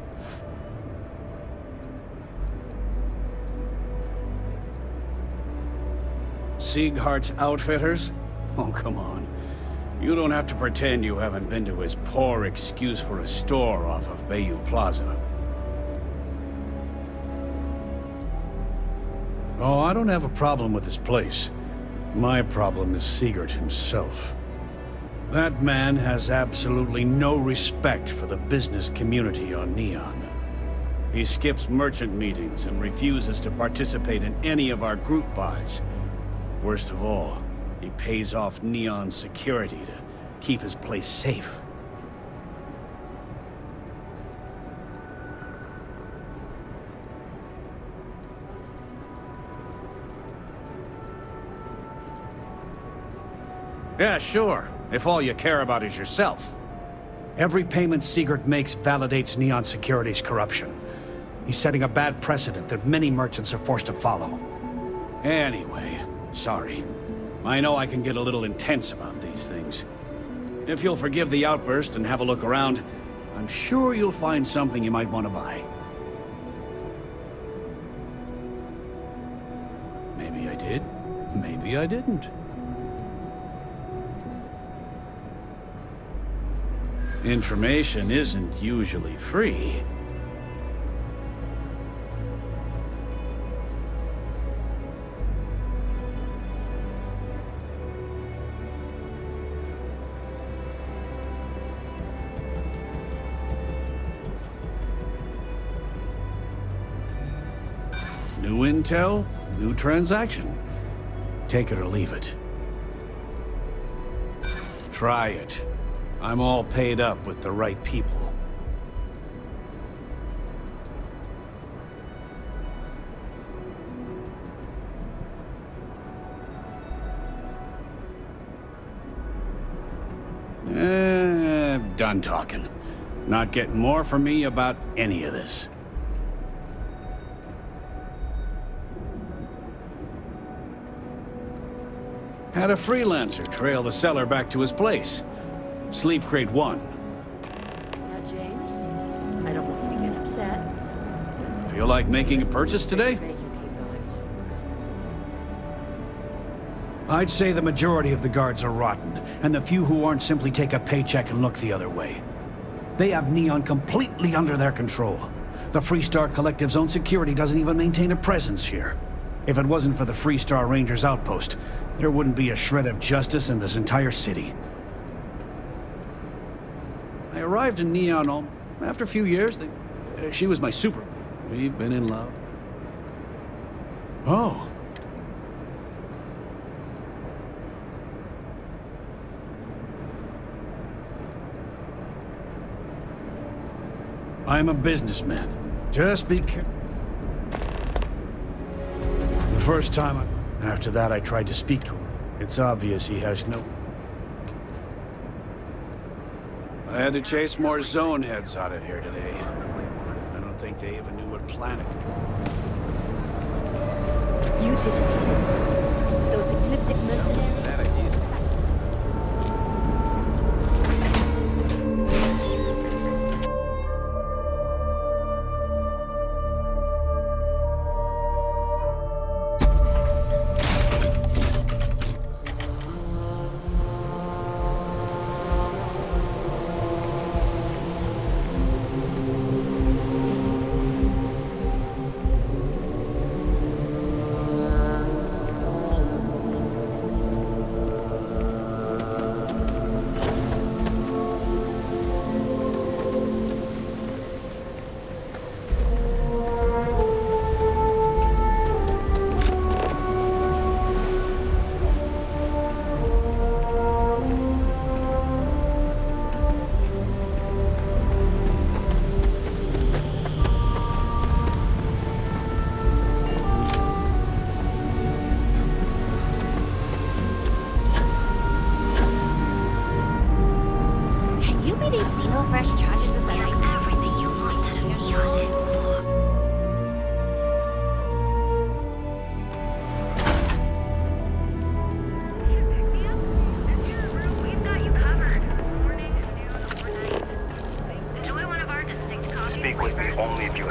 S22: Sieghart's Outfitters? Oh, come on. You don't have to pretend you haven't been to his poor excuse for a store off of Bayou Plaza. Oh, I don't have a problem with his place. My problem is Siegert himself. That man has absolutely no respect for the business community on Neon. He skips merchant meetings and refuses to participate in any of our group buys. Worst of all, he pays off Neon security to keep his place safe. Yeah, sure. If all you care about is yourself. Every payment Siegert makes validates Neon Security's corruption. He's setting a bad precedent that many merchants are forced to follow. Anyway, sorry. I know I can get a little intense about these things. If you'll forgive the outburst and have a look around, I'm sure you'll find something you might want to buy. Maybe I did. Maybe I didn't. Information isn't usually free. New intel, new transaction. Take it or leave it. Try it. I'm all paid up with the right people. Done talking. Not getting more from me about any of this. Had a freelancer trail the seller back to his place. Sleep Crate 1.
S6: Now, James, I don't want you to get upset.
S22: Feel like making a purchase today? I'd say the majority of the guards are rotten, and the few who aren't simply take a paycheck and look the other way. They have Neon completely under their control. The Freestar Collective's own security doesn't even maintain a presence here. If it wasn't for the Freestar Rangers outpost, there wouldn't be a shred of justice in this entire city. I arrived in Neon after a few years. She was my super. We've been in love. Oh. I'm a businessman. Just be careful. The first time after that I tried to speak to him. It's obvious he has no... I had to chase more zone heads out of here today. I don't think they even knew what planet.
S8: You didn't tell us. Those ecliptic mercenaries.
S12: Bad idea.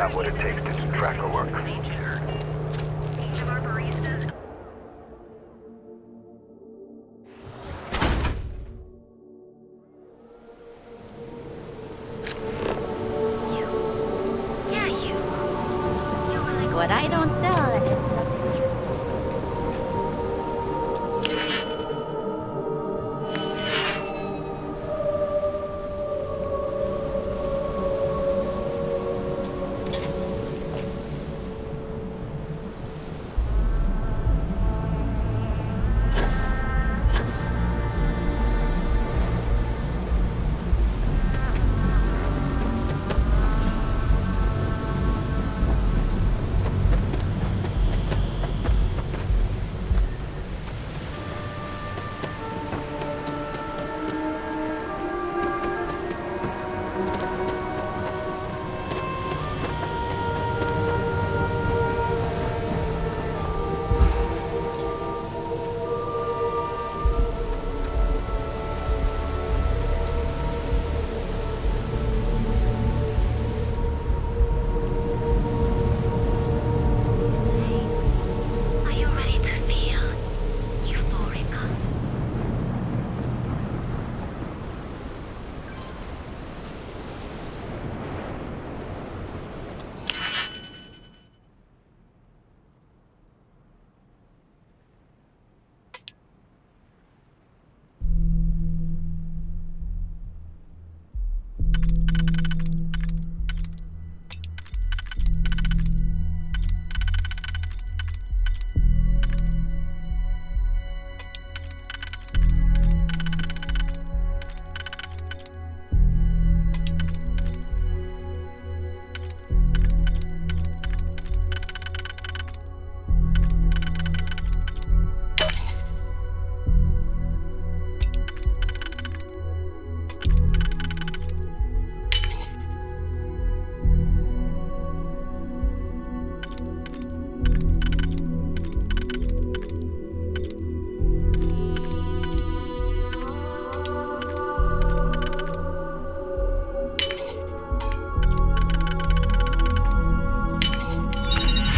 S3: got what it takes to do tracker work.
S8: What I don't sell ends up in trouble.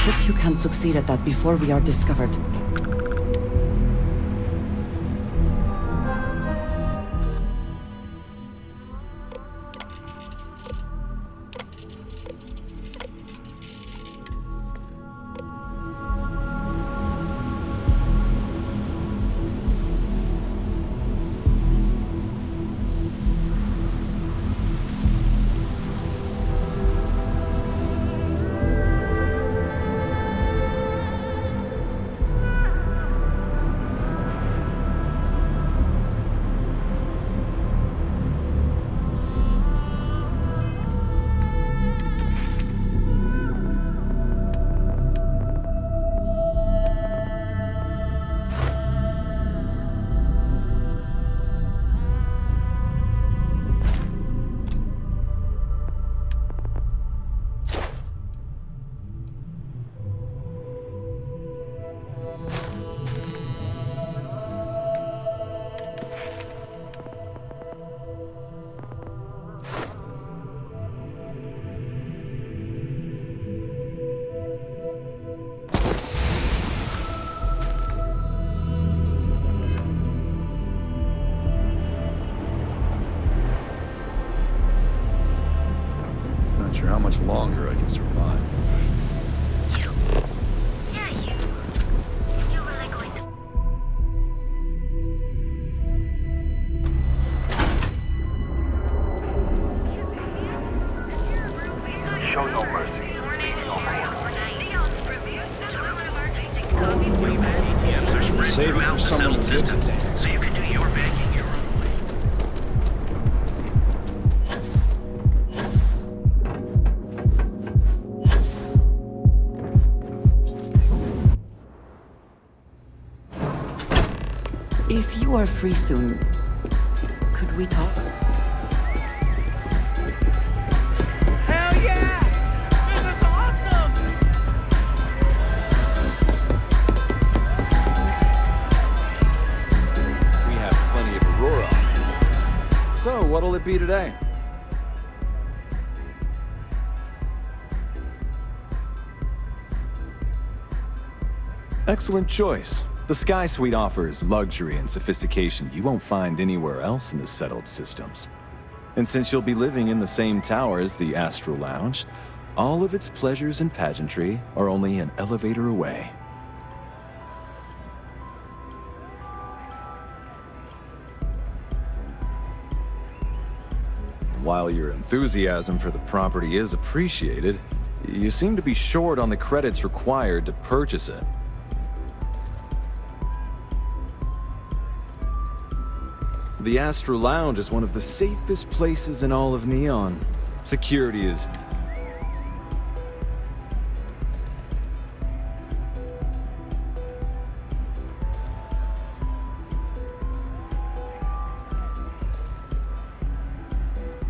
S15: Hope you can succeed at that before we are discovered.
S21: Not sure how much longer I can survive.
S3: Show no mercy.
S22: Save it for someone who gives it.
S5: So you can do your banking your own way.
S15: If you are free soon, could we talk?
S5: Hell yeah! This is awesome!
S21: We have plenty of Aurora. So, what'll it be today?
S2: Excellent choice. The Sky Suite offers luxury and sophistication you won't find anywhere else in the settled systems. And since you'll be living in the same tower as the Astral Lounge, all of its pleasures and pageantry are only an elevator away. While your enthusiasm for the property is appreciated, you seem to be short on the credits required to purchase it. The Astral Lounge is one of the safest places in all of Neon. Security is...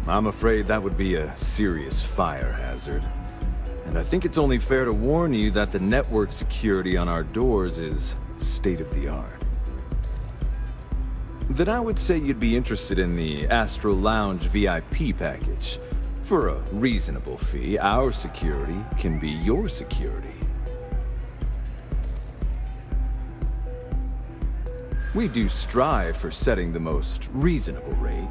S2: I'm afraid that would be a serious fire hazard. And I think it's only fair to warn you that the network security on our doors is state-of-the-art. Then I would say you'd be interested in the Astral Lounge VIP package. For a reasonable fee, our security can be your security. We do strive for setting the most reasonable rate.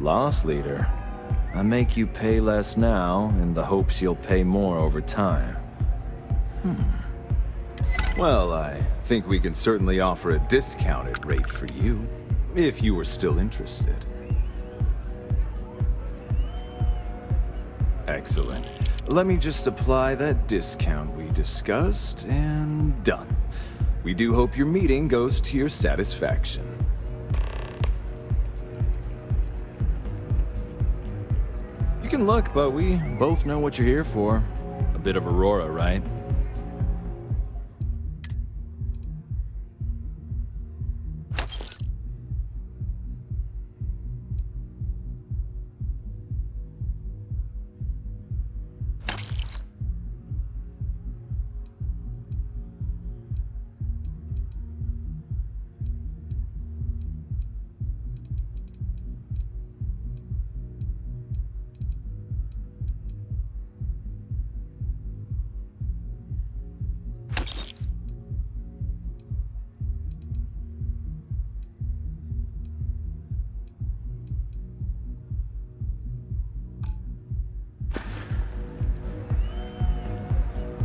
S2: Loss leader. I make you pay less now in the hopes you'll pay more over time. Well, I think we can certainly offer a discounted rate for you, if you were still interested. Excellent. Let me just apply that discount we discussed, and done. We do hope your meeting goes to your satisfaction. You can look, but we both know what you're here for. A bit of Aurora, right?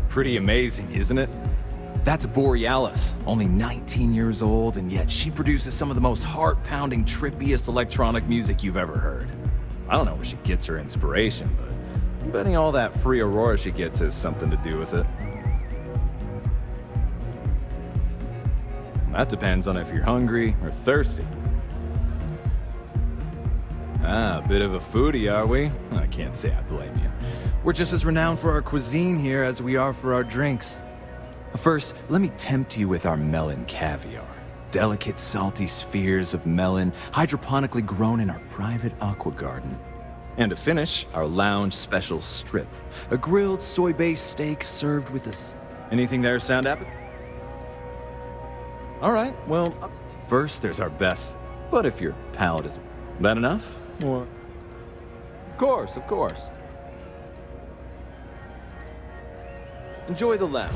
S2: Pretty amazing, isn't it? That's Borealis, only 19 years old, and yet she produces some of the most heart-pounding, trippiest electronic music you've ever heard. I don't know where she gets her inspiration, but I'm betting all that free Aurora she gets has something to do with it. That depends on if you're hungry or thirsty. Ah, a bit of a foodie, are we? I can't say I blame you. We're just as renowned for our cuisine here as we are for our drinks. First, let me tempt you with our melon caviar. Delicate, salty spheres of melon, hydroponically grown in our private aqua garden. And to finish, our lounge special strip. A grilled soy-based steak served with this. Anything there sound appetizing? All right, well, first there's our best. But if your palate is... that enough? Or... Of course, of course. Enjoy the lounge.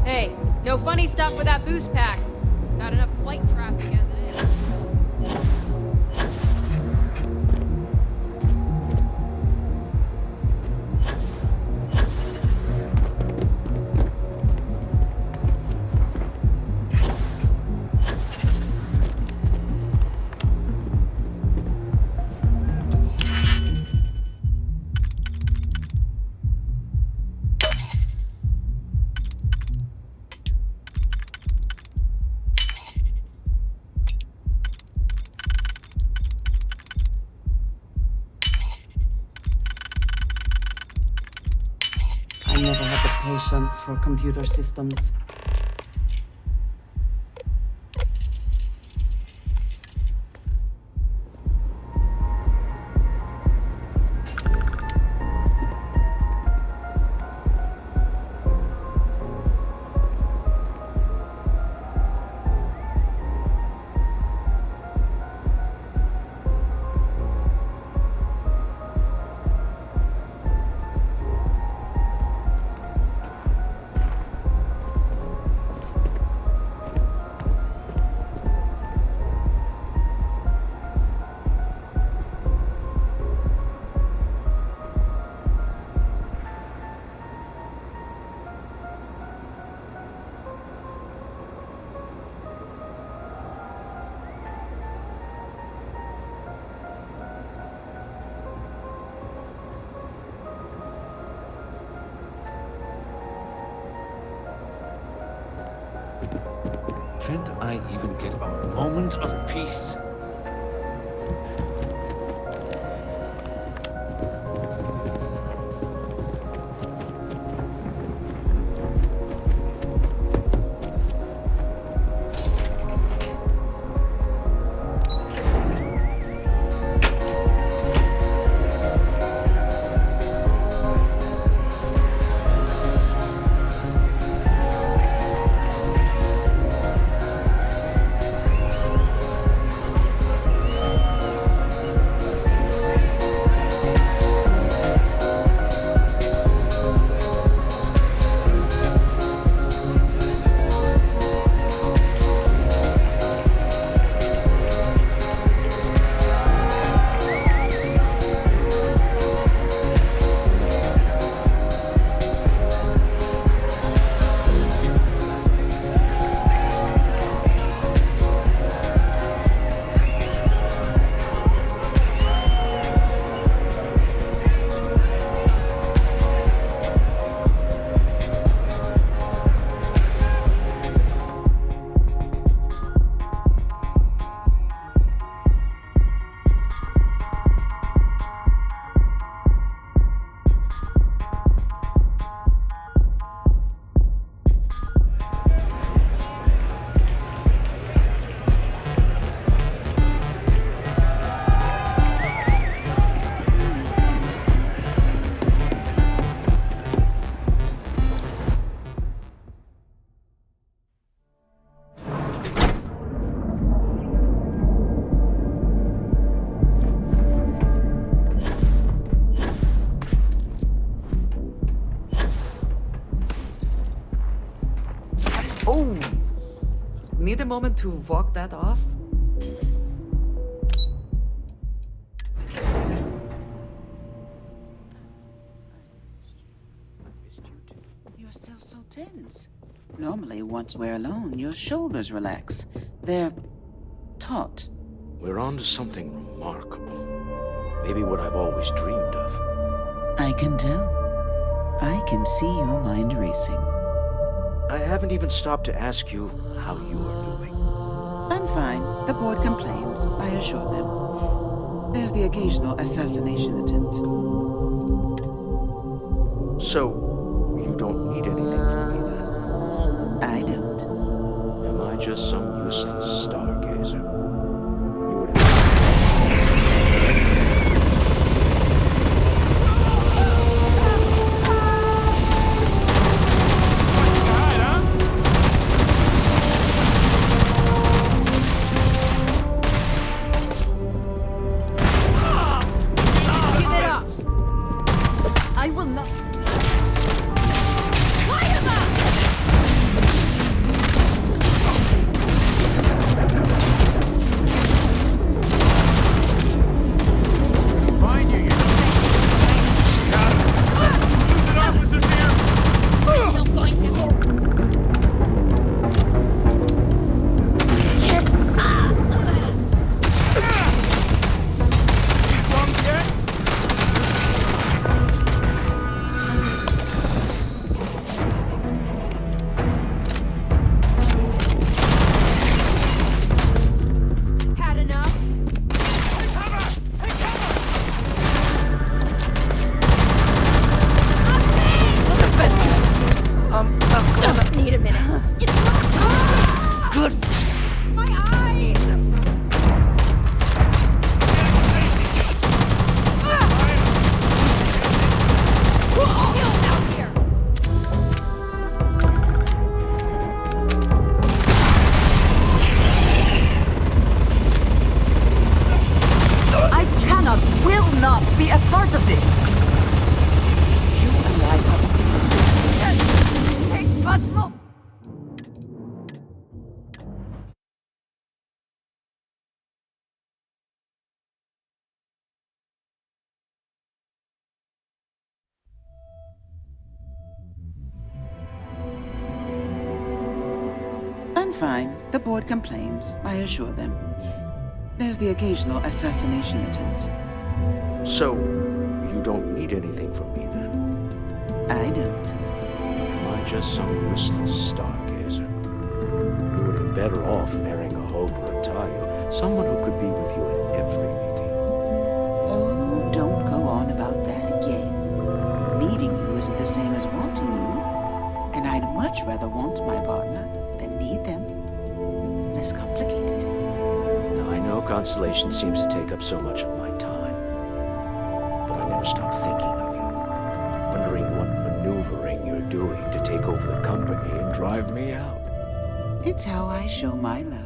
S11: Hey, no funny stuff with that boost pack. Got enough flight traffic as it is.
S15: never had the patience for computer systems.
S18: Can't I even get a moment of peace?
S15: Oh! Need a moment to walk that off?
S20: You're still so tense. Normally, once we're alone, your shoulders relax. They're taut.
S18: We're on to something remarkable. Maybe what I've always dreamed of.
S20: I can tell. I can see your mind racing.
S18: I haven't even stopped to ask you how you are doing.
S20: I'm fine. The board complains, I assure them. There's the occasional assassination attempt.
S18: So, you don't need anything from me then?
S20: I don't.
S18: Am I just some useless stargazer?
S15: I will not.
S20: I'm fine. The board complains, I assure them. There's the occasional assassination attempt.
S18: So, you don't need anything from me then?
S20: I don't.
S18: Am I just some useless stargazer? You would be better off marrying a Hope or a Tayo, someone who could be with you at every meeting.
S20: Oh, don't go on about that again. Needing you isn't the same as wanting you. And I'd much rather want my partner than need them. Less complicated.
S18: Now, I know Constellation seems to take up so much of my time, but I never stop thinking of you, wondering what maneuvering you're doing to take over the company and drive me out.
S20: It's how I show my love.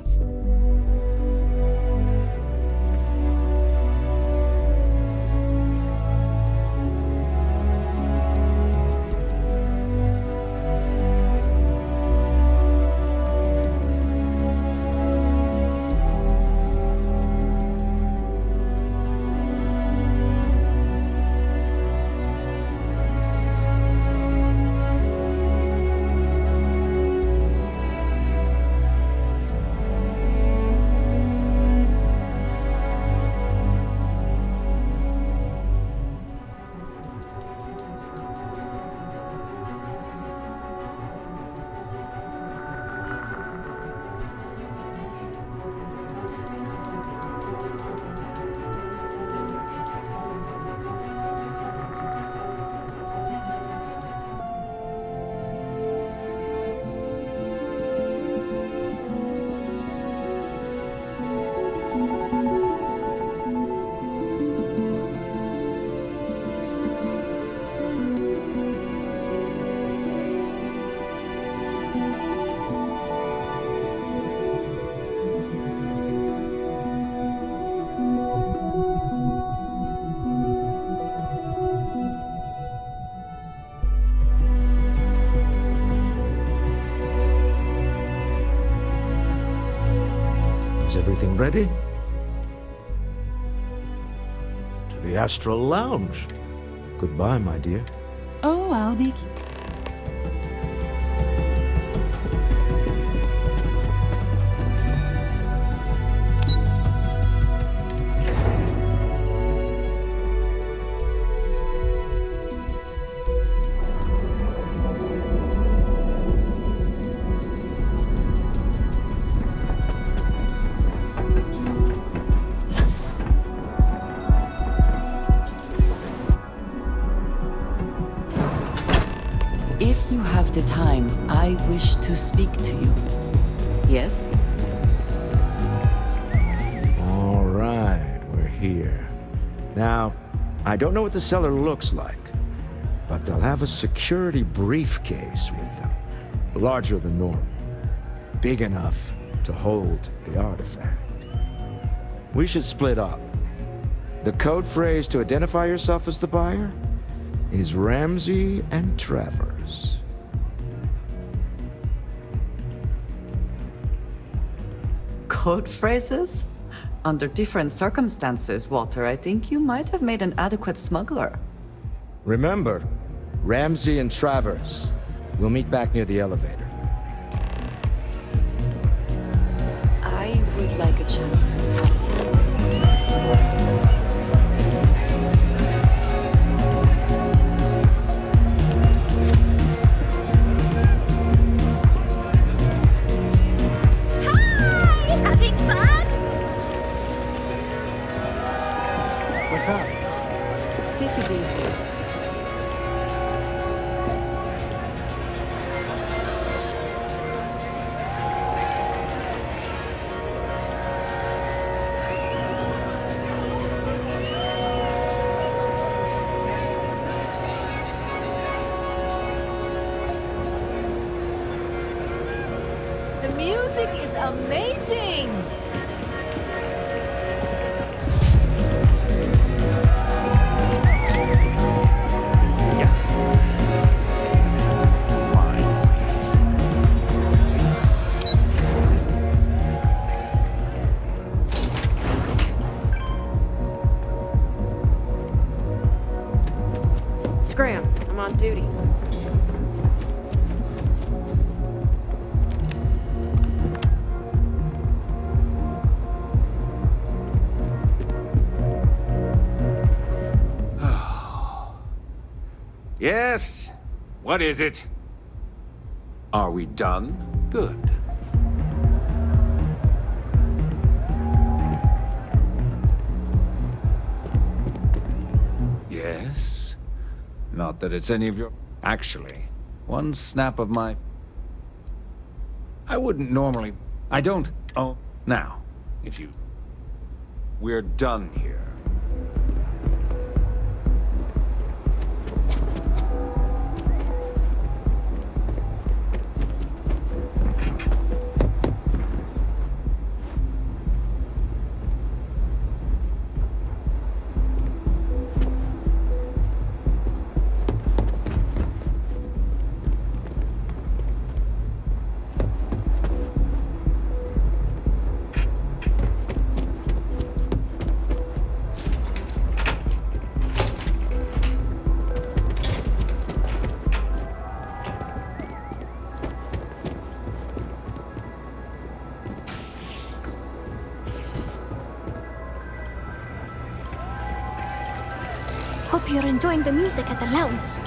S18: Everything ready? To the Astral Lounge. Goodbye, my dear.
S20: Oh, I'll be...
S15: If you have the time, I wish to speak to you. Yes?
S18: All right, we're here. Now, I don't know what the cellar looks like, but they'll have a security briefcase with them, larger than normal, big enough to hold the artifact. We should split up. The code phrase to identify yourself as the buyer is Ramsey and Travers.
S15: Code phrases? Under different circumstances, Walter, I think you might have made an adequate smuggler.
S18: Remember, Ramsey and Travers. We'll meet back near the elevator.
S15: I would like a chance to talk to you.
S9: What's up?
S15: Take it easy.
S6: The music is amazing!
S11: Scram, I'm on duty.
S18: Yes? What is it? Are we done? Good. Yes? Not that it's any of your... Actually, one snap of my... I wouldn't normally... I don't... Oh, now, if you... We're done here.
S8: Hope you're enjoying the music at the lounge.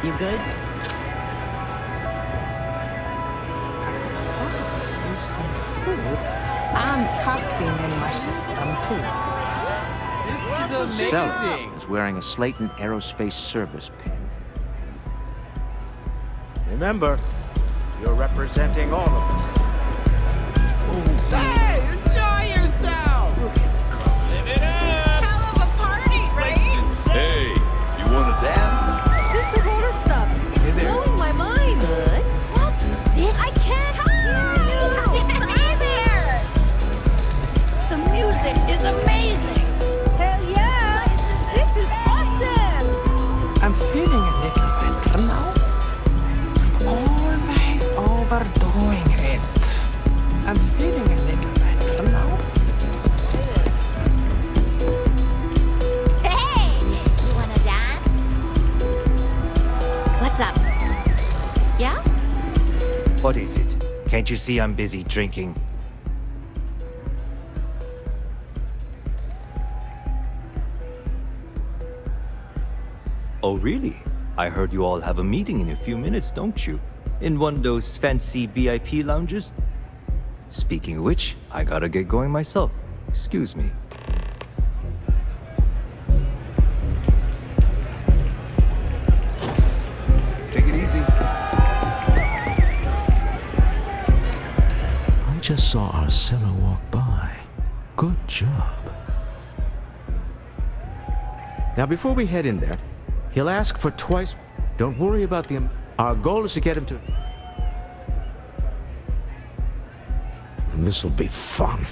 S4: You good?
S7: Use some food and caffeine in my system too.
S18: The seller is wearing a Slayton Aerospace service pin. Remember, you're representing all of us.
S5: Hey, enjoy yourself! Live it up!
S11: Hell of a party, right?
S5: Hey, you wanna dance?
S6: This Aurora stuff, it's blowing my mind. Good.
S8: What? This? I can't hear you!
S11: Hey there!
S6: The music is amazing. Hell yeah! This is awesome.
S7: I'm feeling a little better now. Always overdoing it. I'm feeling a little better now.
S8: Hey! You wanna dance? What's up? Yeah?
S16: What is it? Can't you see I'm busy drinking? Oh, really? I heard you all have a meeting in a few minutes, don't you? In one of those fancy VIP lounges? Speaking of which, I gotta get going myself. Excuse me.
S18: Take it easy.
S22: I just saw Arcella walk by. Good job.
S18: Now, before we head in there, he'll ask for twice. Don't worry about the... Our goal is to get him to...
S22: This'll be fun.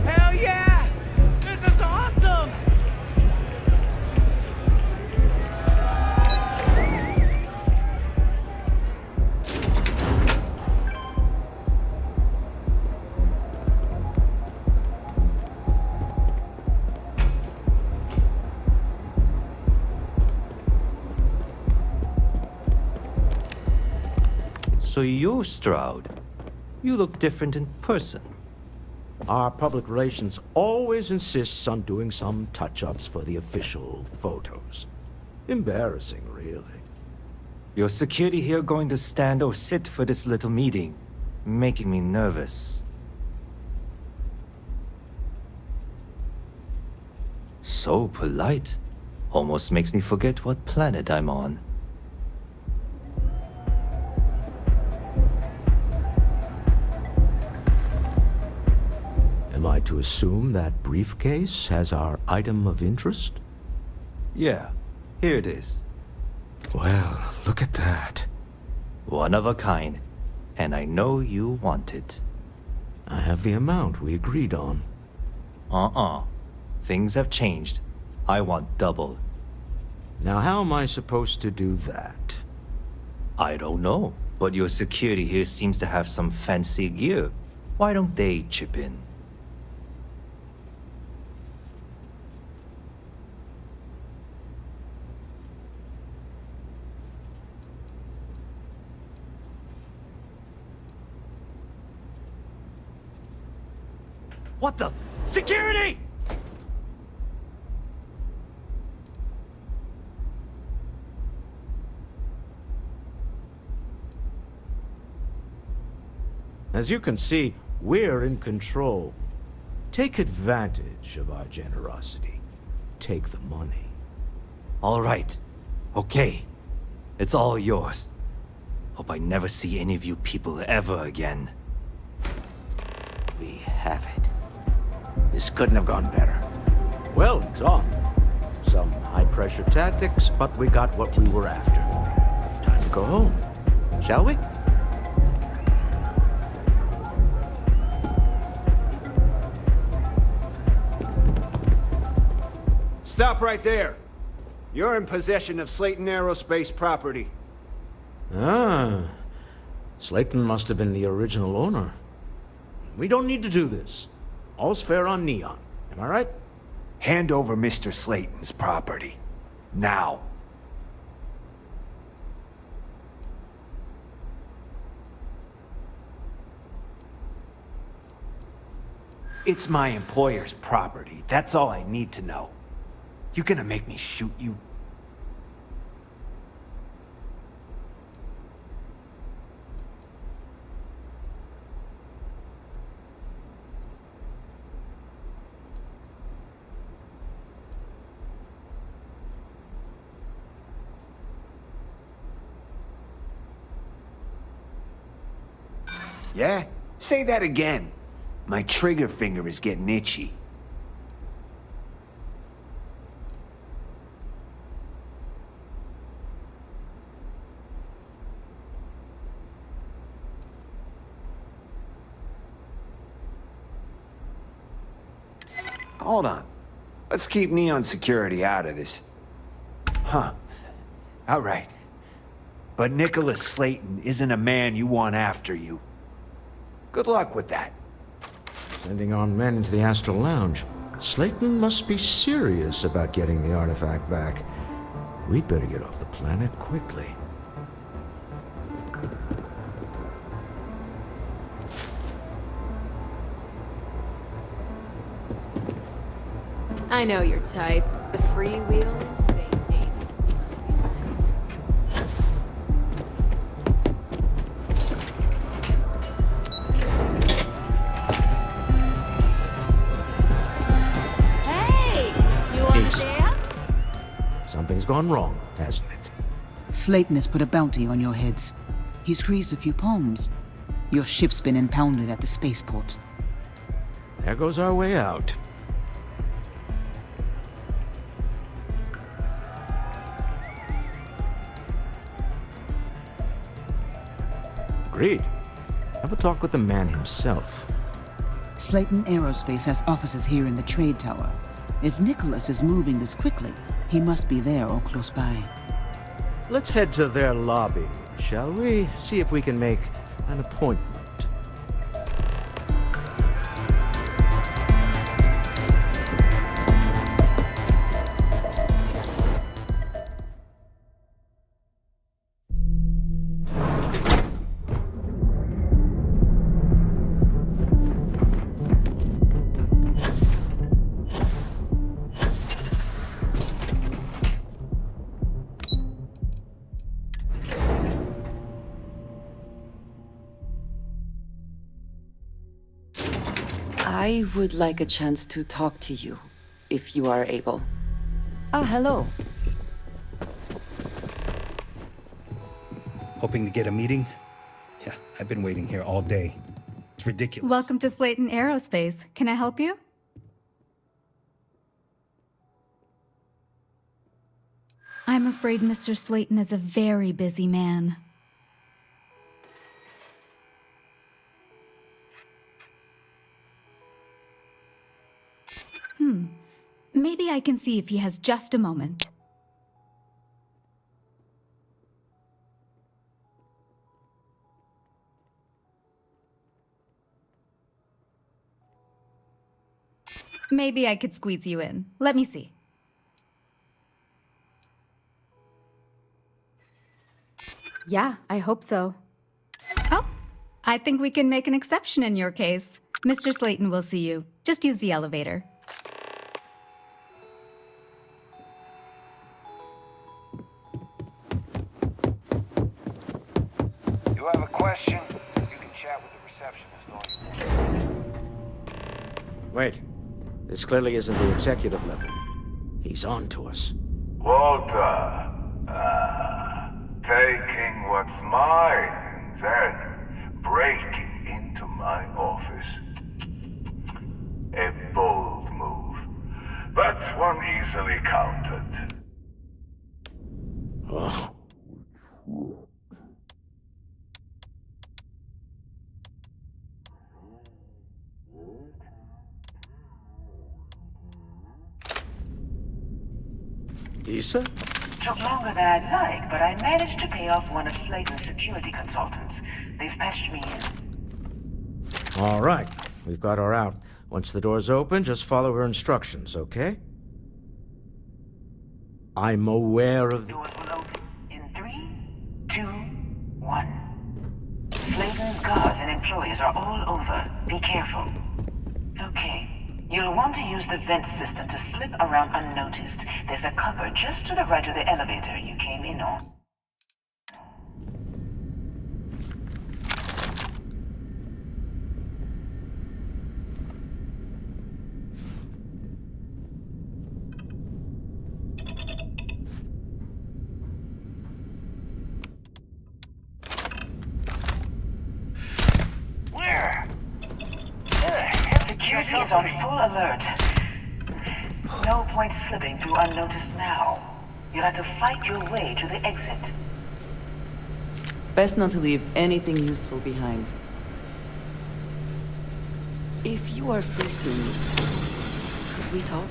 S5: Hell yeah! This is awesome!
S16: So you're Stroud. You look different in person.
S18: Our public relations always insists on doing some touch-ups for the official photos. Embarrassing, really.
S16: Your security here going to stand or sit for this little meeting, making me nervous. So polite. Almost makes me forget what planet I'm on.
S18: Am I to assume that briefcase has our item of interest?
S16: Yeah, here it is.
S18: Well, look at that.
S16: One of a kind, and I know you want it.
S18: I have the amount we agreed on.
S16: Things have changed. I want double.
S18: Now how am I supposed to do that?
S16: I don't know, but your security here seems to have some fancy gear. Why don't they chip in? What the? Security!
S18: As you can see, we're in control. Take advantage of our generosity. Take the money.
S16: All right. Okay. It's all yours. Hope I never see any of you people ever again.
S18: We have it. This couldn't have gone better. Well done. Some high-pressure tactics, but we got what we were after. Time to go home, shall we?
S1: Stop right there. You're in possession of Slayton Aerospace property.
S18: Ah. Slayton must have been the original owner. We don't need to do this. All's fair on Neon. Am I right?
S1: Hand over Mr. Slayton's property. Now. It's my employer's property. That's all I need to know. You gonna make me shoot you? Yeah? Say that again. My trigger finger is getting itchy. Hold on. Let's keep Neon Security out of this. Huh. All right. But Nicholas Slayton isn't a man you want after you. Good luck with that.
S18: Sending armed men into the Astral Lounge. Slayton must be serious about getting the artifact back. We'd better get off the planet quickly.
S11: I know your type. The freewheel in space ace.
S6: Hey! You want
S18: Ace.
S6: to dance?
S18: Something's gone wrong, hasn't it?
S20: Slayton has put a bounty on your heads. He's greased a few palms. Your ship's been impounded at the spaceport.
S18: There goes our way out. Agreed. Have a talk with the man himself.
S20: Slayton Aerospace has offices here in the trade tower. If Nicholas is moving this quickly, he must be there or close by.
S18: Let's head to their lobby, shall we? See if we can make an appointment.
S15: I would like a chance to talk to you, if you are able. Ah, hello.
S22: Hoping to get a meeting? Yeah, I've been waiting here all day. It's ridiculous.
S14: Welcome to Slayton Aerospace. Can I help you? I'm afraid Mr. Slayton is a very busy man. Maybe I can see if he has just a moment. Maybe I could squeeze you in. Let me see. Yeah, I hope so. Oh, I think we can make an exception in your case. Mr. Slayton will see you. Just use the elevator.
S1: You have a question? You can chat with the receptionist all you want.
S18: Wait. This clearly isn't the executive level. He's on to us.
S17: Walter. Taking what's mine and then breaking into my office. A bold move, but one easily countered.
S18: Oh. Issa?
S20: Took longer than I'd like, but I managed to pay off one of Slayton's security consultants. They've patched me in.
S18: All right. We've got her out. Once the door's open, just follow her instructions, okay? I'm aware of...
S20: Doors will open in 3, 2, 1. Slayton's guards and employees are all over. Be careful. Okay. You'll want to use the vent system to slip around unnoticed. There's a cupboard just to the right of the elevator you came in on. Where? Security is on full alert. No point slipping through unnoticed now. You'll have to fight your way to the exit.
S15: Best not to leave anything useful behind. If you are free soon, could we talk?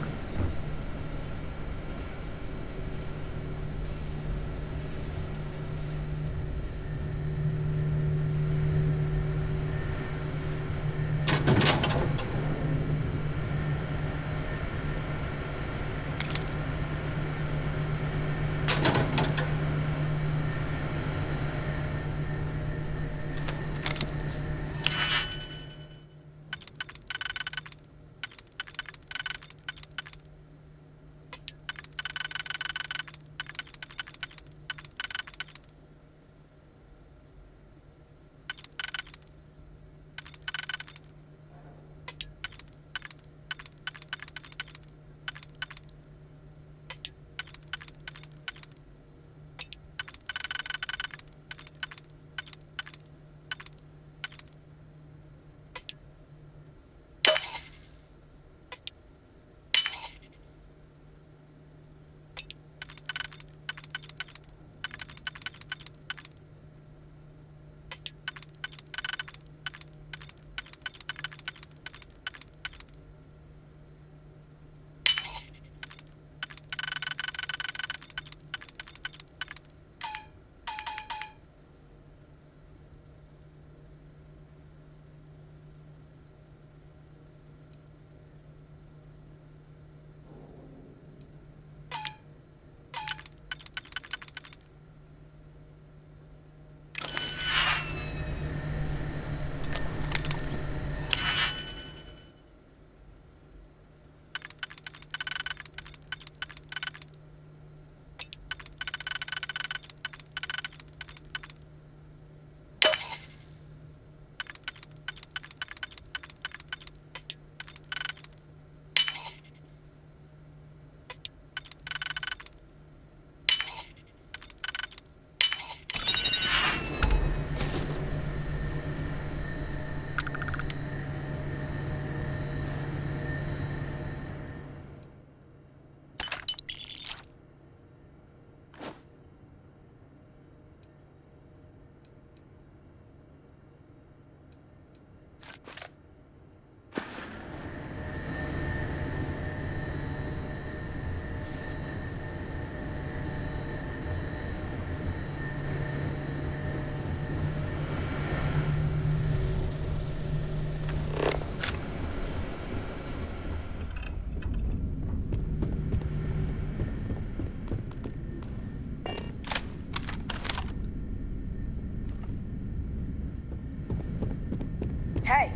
S5: Hey!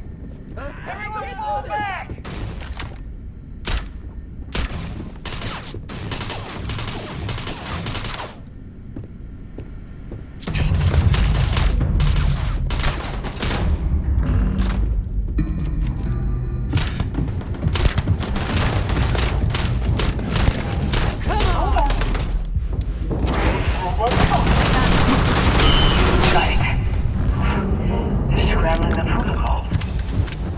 S5: Fall back!
S20: Got it. They're scrambling the protocols.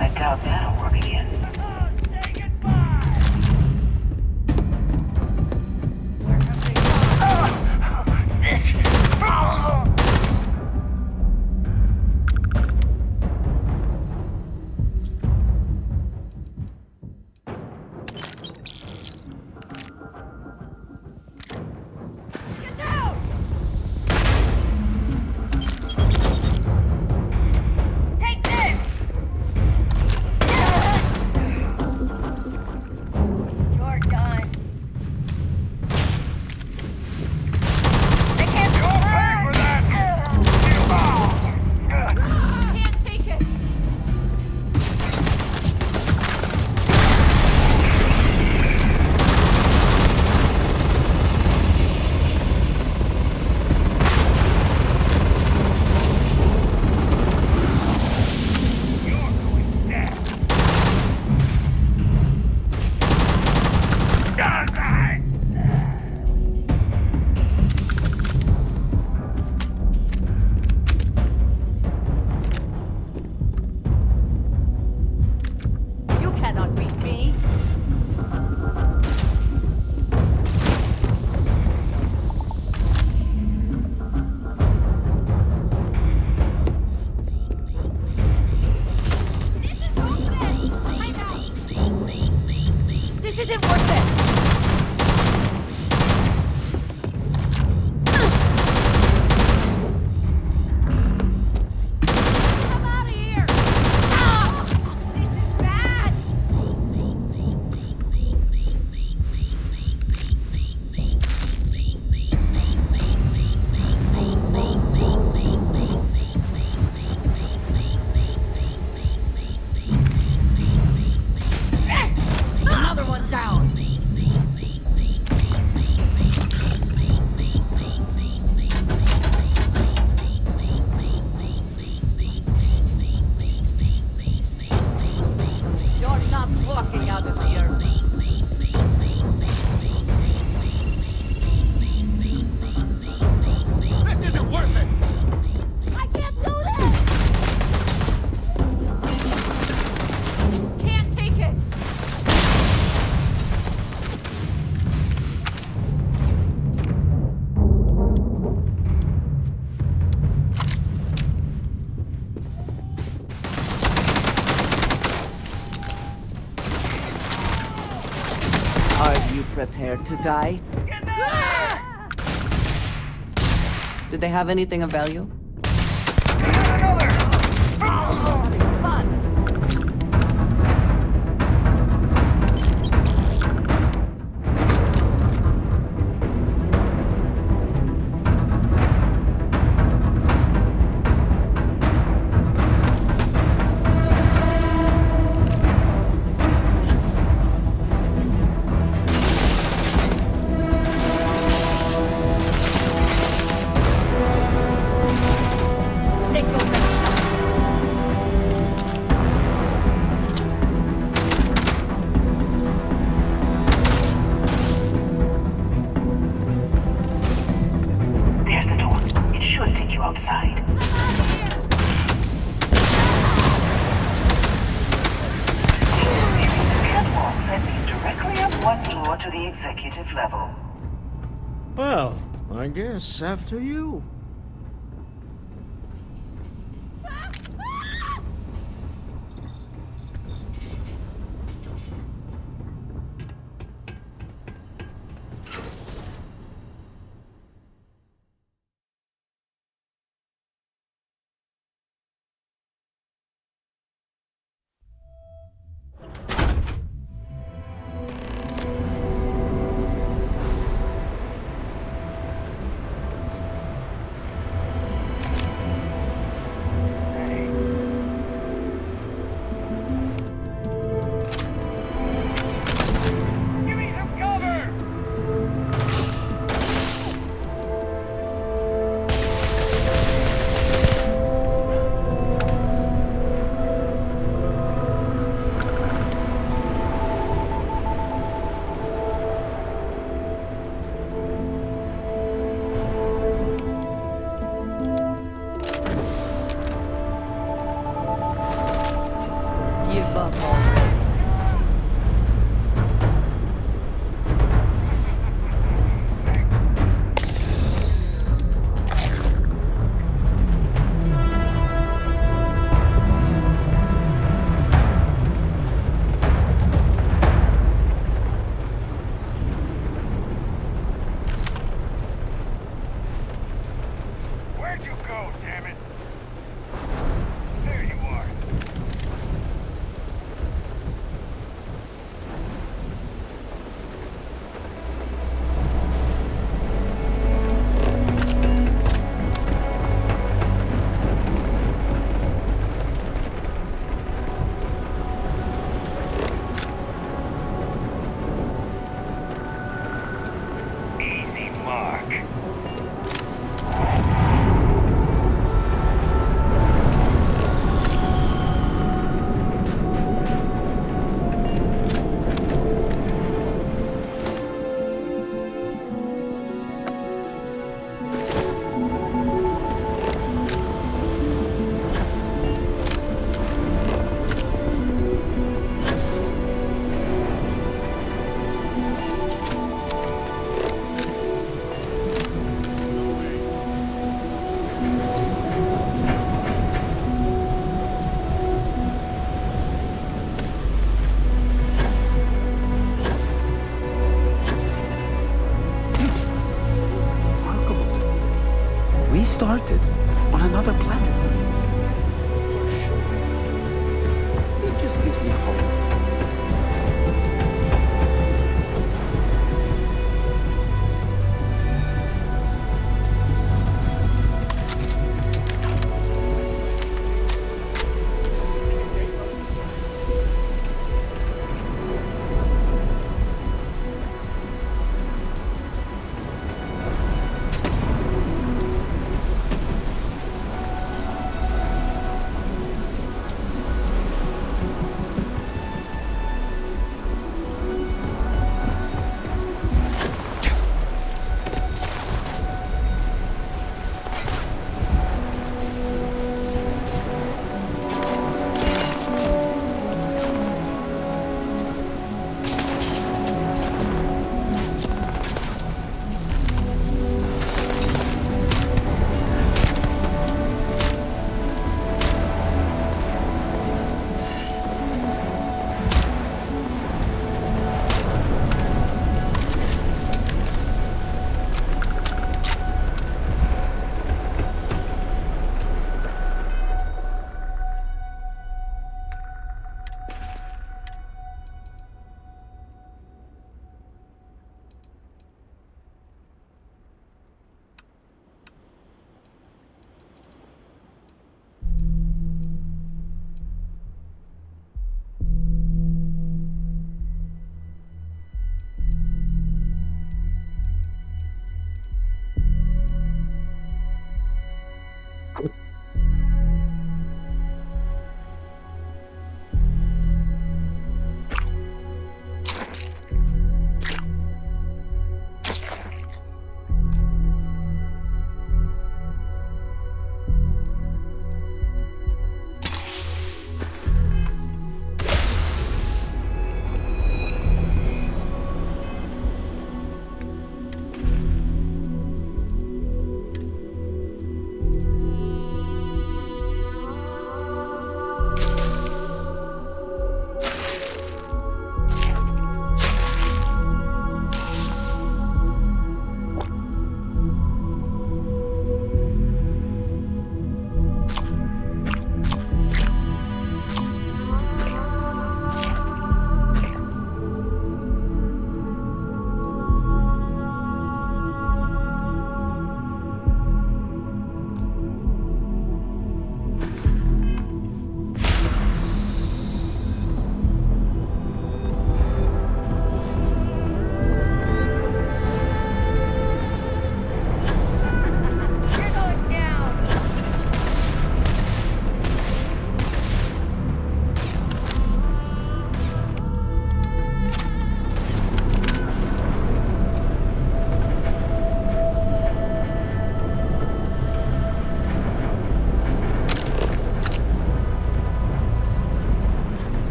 S20: I doubt that'll work again. This.
S5: Take this! You're done. They can't pay for that! Can't take it!
S6: You cannot beat me.
S5: This isn't worth it! Come out of here! Ah! This is bad!
S6: Another one down. You're not walking out of here.
S5: This isn't worth it! I can't do this! Can't take it!
S20: Are you prepared to die? Did they have anything of value?
S6: Take your next shot.
S20: There's the door. It should take you outside. There's a series of catwalks that lead directly up one floor to the executive level.
S18: Well, I guess after you.
S6: up already.
S17: Where'd you go, damn it? There you are. Easy mark.
S1: We started on another planet. It just gives me hope.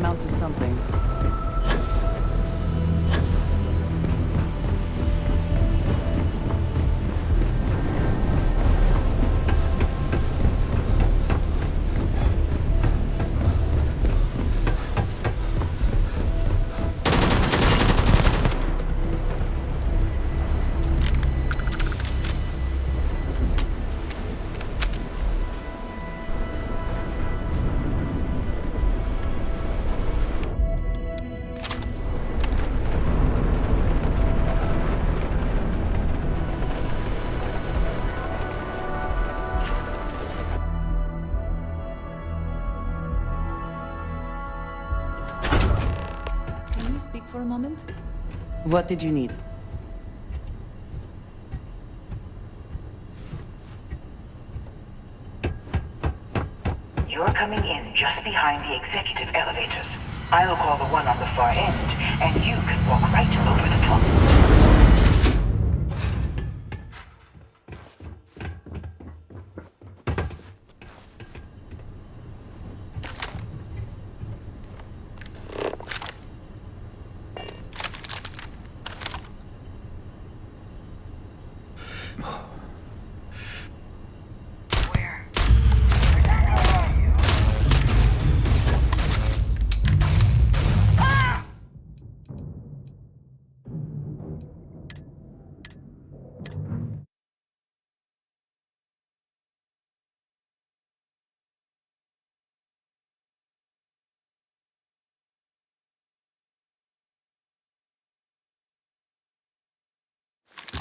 S15: amount to something. For a moment? What did you need?
S13: You're coming in just behind the executive elevators. I'll call the one on the far end, and you can walk right over the top.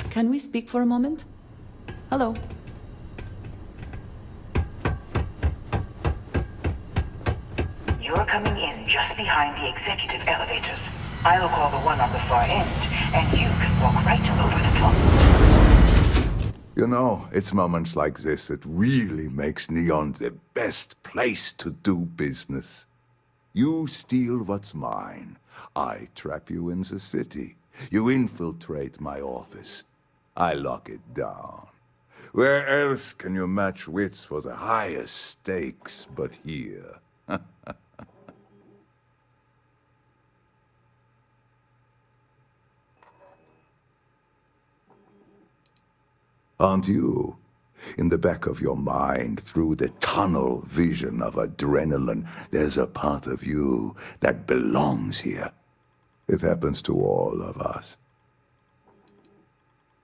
S15: Can we speak for a moment? Hello.
S13: You're coming in just behind the executive elevators. I'll call the one on the far end, and you can walk right over the top.
S19: You know, it's moments like this that really makes Neon the best place to do business. You steal what's mine. I trap you in the city. You infiltrate my office. I lock it down. Where else can you match wits for the highest stakes but here? Aren't you? In the back of your mind, through the tunnel vision of adrenaline, there's a part of you that belongs here. It happens to all of us.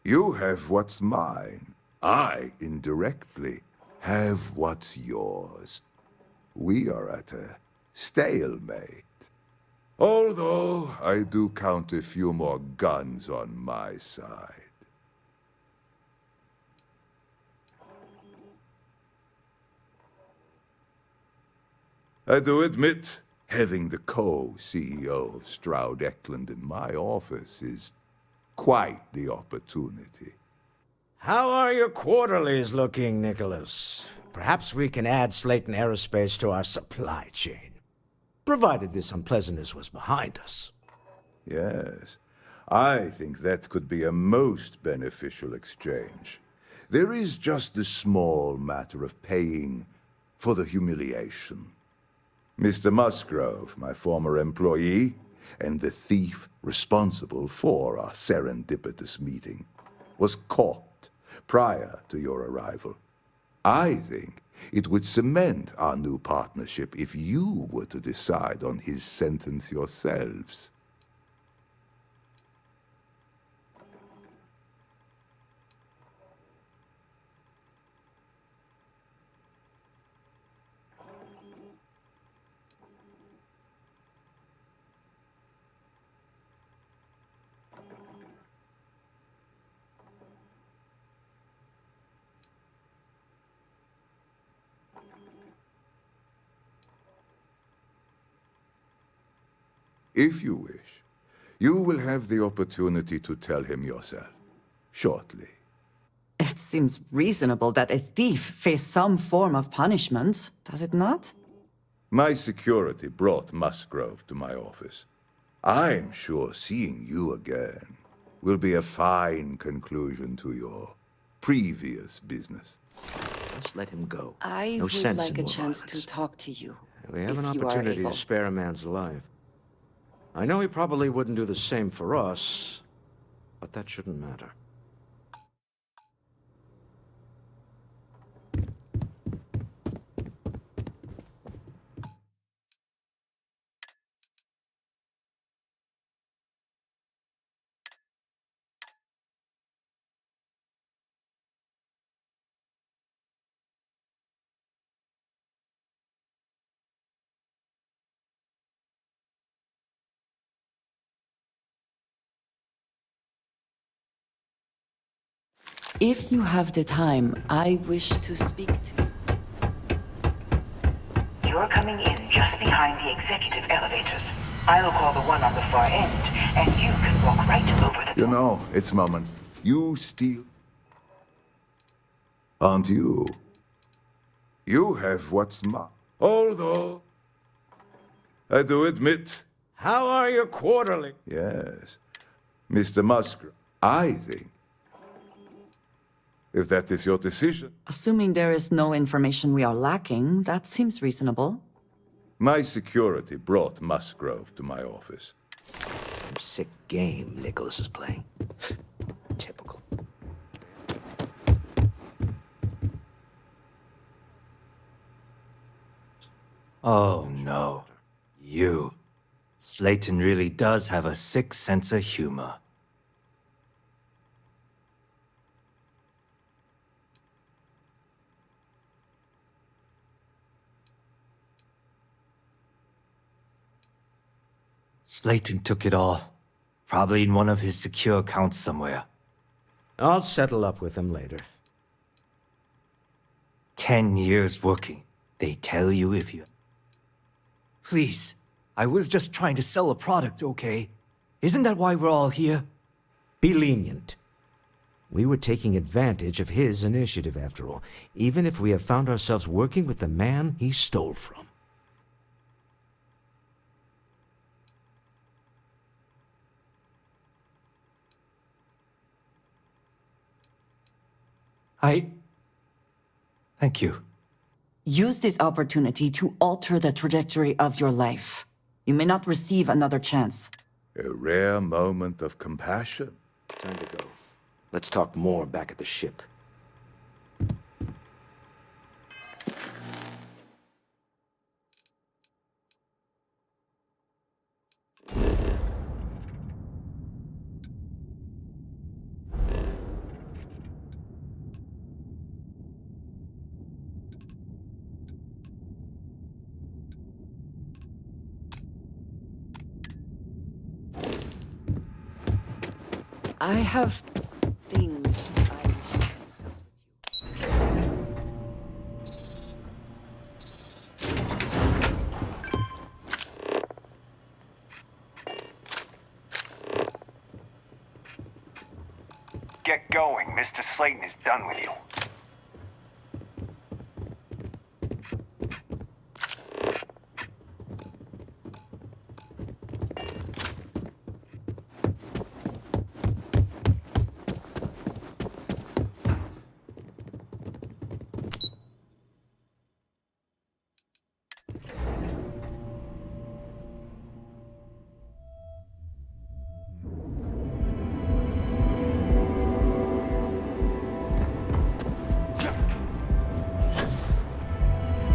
S19: You have what's mine. I, indirectly, have what's yours. We are at a stalemate. Although I do count a few more guns on my side. I do admit, having the co-CEO of Stroud Eklund in my office is quite the opportunity.
S18: How are your quarterlies looking, Nicholas? Perhaps we can add Slayton Aerospace to our supply chain, provided this unpleasantness was behind us.
S19: Yes, I think that could be a most beneficial exchange. There is just the small matter of paying for the humiliation. Mr. Musgrove, my former employee, and the thief responsible for our serendipitous meeting, was caught prior to your arrival. I think it would cement our new partnership if you were to decide on his sentence yourselves. If you wish, you will have the opportunity to tell him yourself, shortly.
S15: It seems reasonable that a thief face some form of punishment, does it not?
S19: My security brought Musgrove to my office. I'm sure seeing you again will be a fine conclusion to your previous business.
S18: Just let him go.
S15: I
S18: No
S15: would
S18: sense
S15: like
S18: in
S15: a
S18: more
S15: chance
S18: violence.
S15: to talk to you.
S18: We have an
S15: If you are
S18: opportunity
S15: able.
S18: to spare a man's life. I know he probably wouldn't do the same for us, but that shouldn't matter.
S15: If you have the time, I wish to speak to you.
S13: You're coming in just behind the executive elevators. I'll call the one on the far end, and you can walk right over the...
S19: You know, it's moment. You steal. Aren't you? You have what's mine. Although, I do admit...
S18: How are you quarterly?
S19: Yes. Mr. Musgrave, I think, if that is your decision.
S15: Assuming there is no information we are lacking, that seems reasonable.
S19: My security brought Musgrove to my office.
S18: Some sick game Nicholas is playing. Typical.
S16: Oh no. You. Slayton really does have a sick sense of humor. Slayton took it all. Probably in one of his secure accounts somewhere.
S18: I'll settle up with him later.
S16: 10 years working. They tell you if you... Please, I was just trying to sell a product, okay? Isn't that why we're all here?
S18: Be lenient. We were taking advantage of his initiative, after all, even if we have found ourselves working with the man he stole from.
S16: Thank you.
S15: Use this opportunity to alter the trajectory of your life. You may not receive another chance.
S19: A rare moment of compassion.
S18: Time to go. Let's talk more back at the ship.
S15: I have things I wish to discuss with you.
S1: Get going. Mr. Slayton is done with you.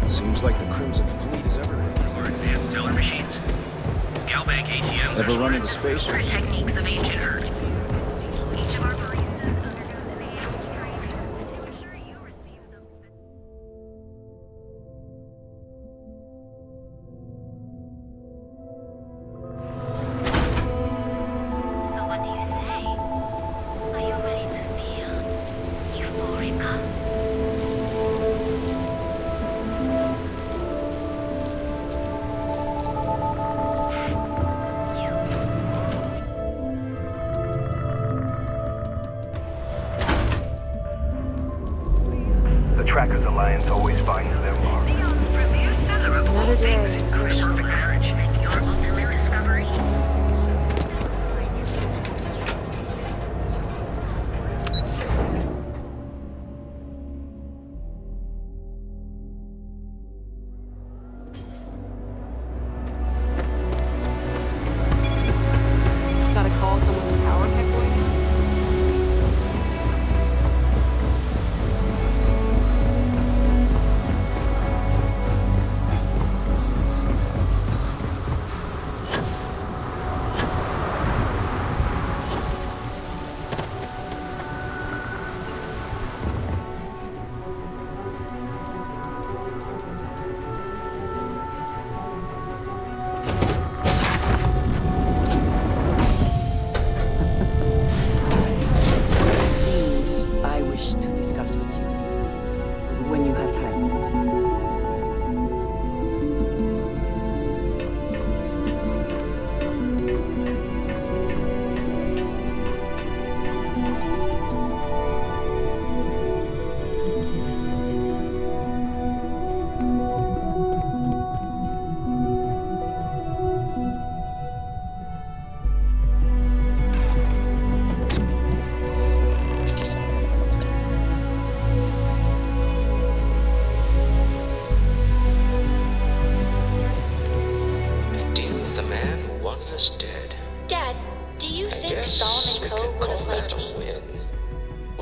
S10: Seems like the Crimson Fleet is everywhere.
S12: Or advanced teller machines. Galbank ATMs.
S10: Ever run into spacers?
S12: Techniques of ancient Earth. Each of our baristas undergoes advanced training to ensure you receive the... So what do you say? Are you ready to feel euphoric?
S3: The Trackers Alliance always finds their mark.
S11: Another day.
S12: Perfect marriage. Your ultimate discovery.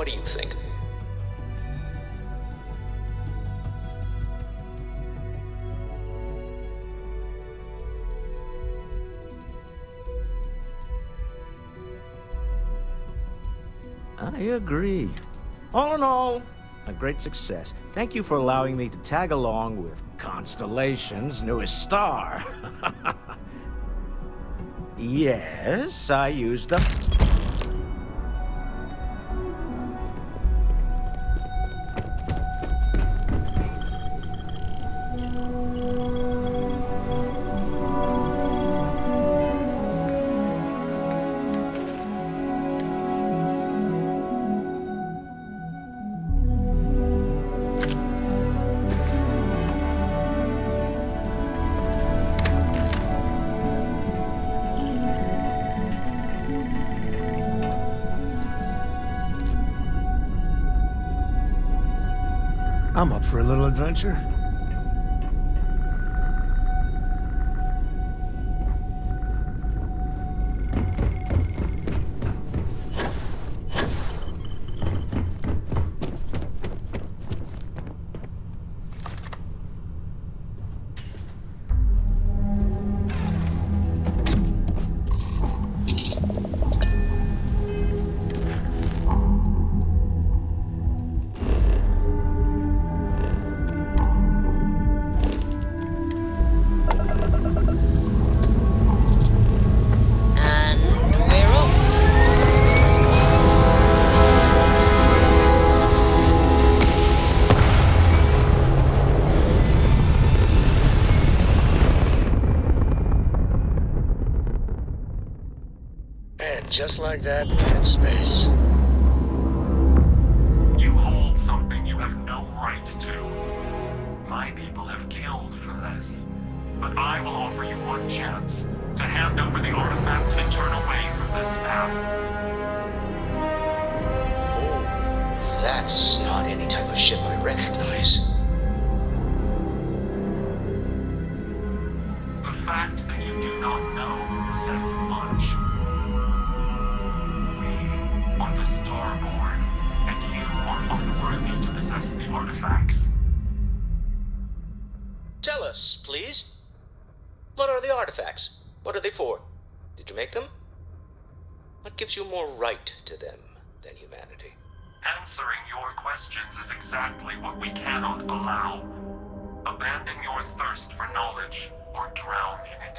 S2: What do you think?
S18: I agree. All in all, a great success. Thank you for allowing me to tag along with Constellation's newest star. Yes, I used them.
S22: I'm up for a little adventure.
S2: Just like that, we're in space.
S21: You hold something you have no right to. My people have killed for this. But I will offer you one chance to hand over the artifact and turn away from this path.
S2: Oh, that's not any type of ship I recognize.
S21: The fact that you do not know says much. On the Starborn, and you are unworthy to possess the artifacts.
S2: Tell us, please. What are the artifacts? What are they for? Did you make them? What gives you more right to them than humanity?
S21: Answering your questions is exactly what we cannot allow. Abandon your thirst for knowledge, or drown in it.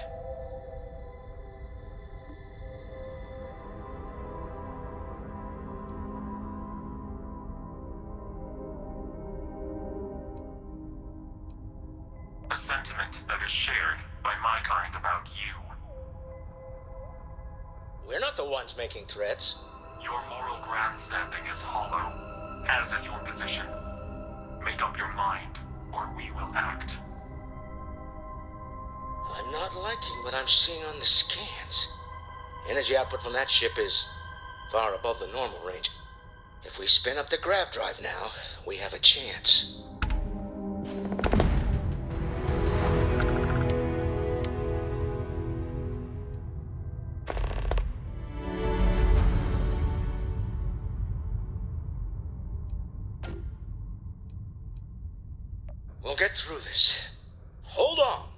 S21: A sentiment that is shared by my kind about you.
S2: We're not the ones making threats.
S21: Your moral grandstanding is hollow, as is your position. Make up your mind, or we will act.
S2: I'm not liking what I'm seeing on the scans. Energy output from that ship is far above the normal range. If we spin up the grav drive now, we have a chance. We'll get through this. Hold on.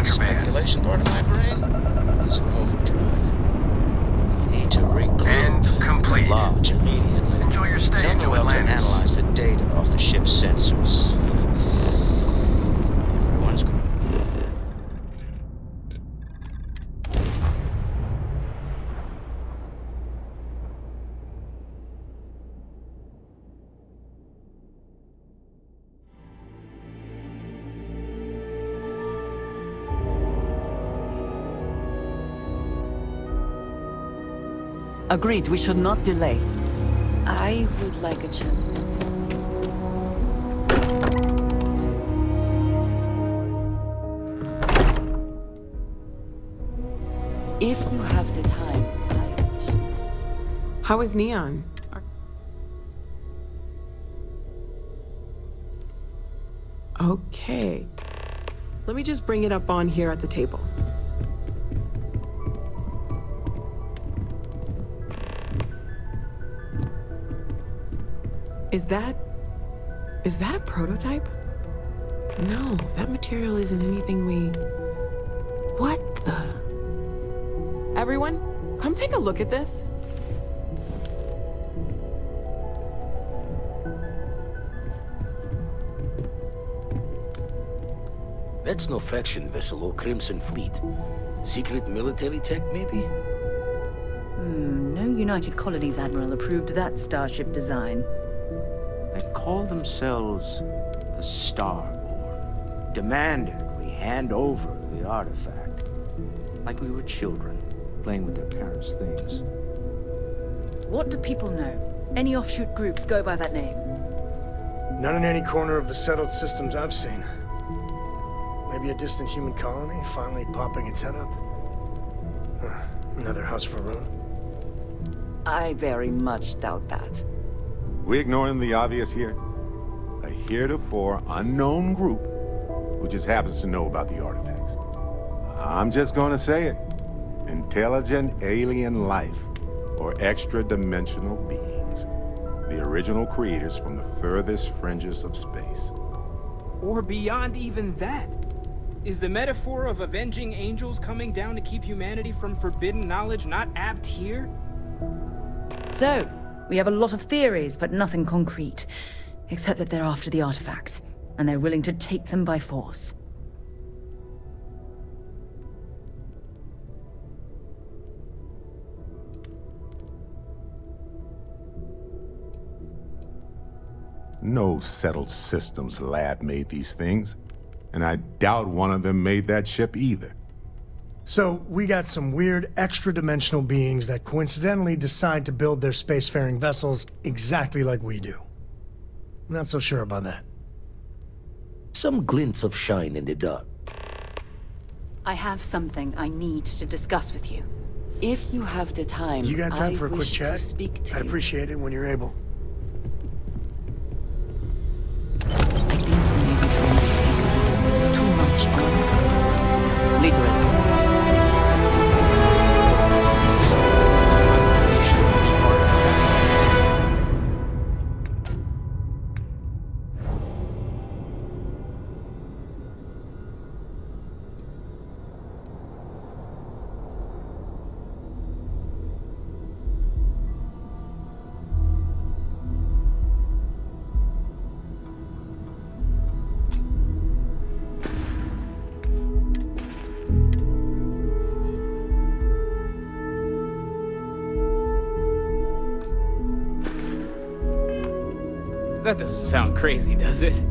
S2: Speculation part of my brain is in overdrive. Need to regroup. The lodge immediately.
S3: Enjoy your stay.
S2: Tell me well to analyze the data off the ship's sensors. Everyone's going.
S15: Agreed, we should not delay. I would like a chance to... If you have the time,
S4: How is Neon? Okay. Let me just bring it up on here at the table. Is that a prototype? No, that material isn't anything we... What the... Everyone, come take a look at this.
S9: That's no faction vessel or Crimson Fleet. Secret military tech, maybe?
S23: No United Colonies Admiral approved that starship design.
S24: They call themselves the Starborn. Demanded we hand over the artifact. Like we were children, playing with their parents' things.
S23: What do people know? Any offshoot groups go by that name?
S25: Not in any corner of the settled systems I've seen. Maybe a distant human colony finally popping its head up. Another house for Rune.
S15: I very much doubt that.
S26: We ignoring the obvious here? A heretofore unknown group who just happens to know about the artifacts. I'm just gonna say it. Intelligent alien life, or extra-dimensional beings. The original creators from the furthest fringes of space.
S10: Or beyond even that. Is the metaphor of avenging angels coming down to keep humanity from forbidden knowledge not apt here?
S23: So, we have a lot of theories, but nothing concrete. Except that they're after the artifacts, and they're willing to take them by force.
S26: No settled systems lab made these things, and I doubt one of them made that ship either.
S25: So, we got some weird extra-dimensional beings that coincidentally decide to build their spacefaring vessels exactly like we do. Not so sure about that.
S9: Some glints of shine in the dark.
S23: I have something I need to discuss with you.
S15: If you have the time,
S25: You got time
S15: I
S25: for a quick
S15: wish to
S25: chat?
S15: speak to
S25: I'd
S15: you.
S25: appreciate it when you're able.
S15: I think you may be trying to take a little too much on. Literally.
S10: That doesn't sound crazy, does it?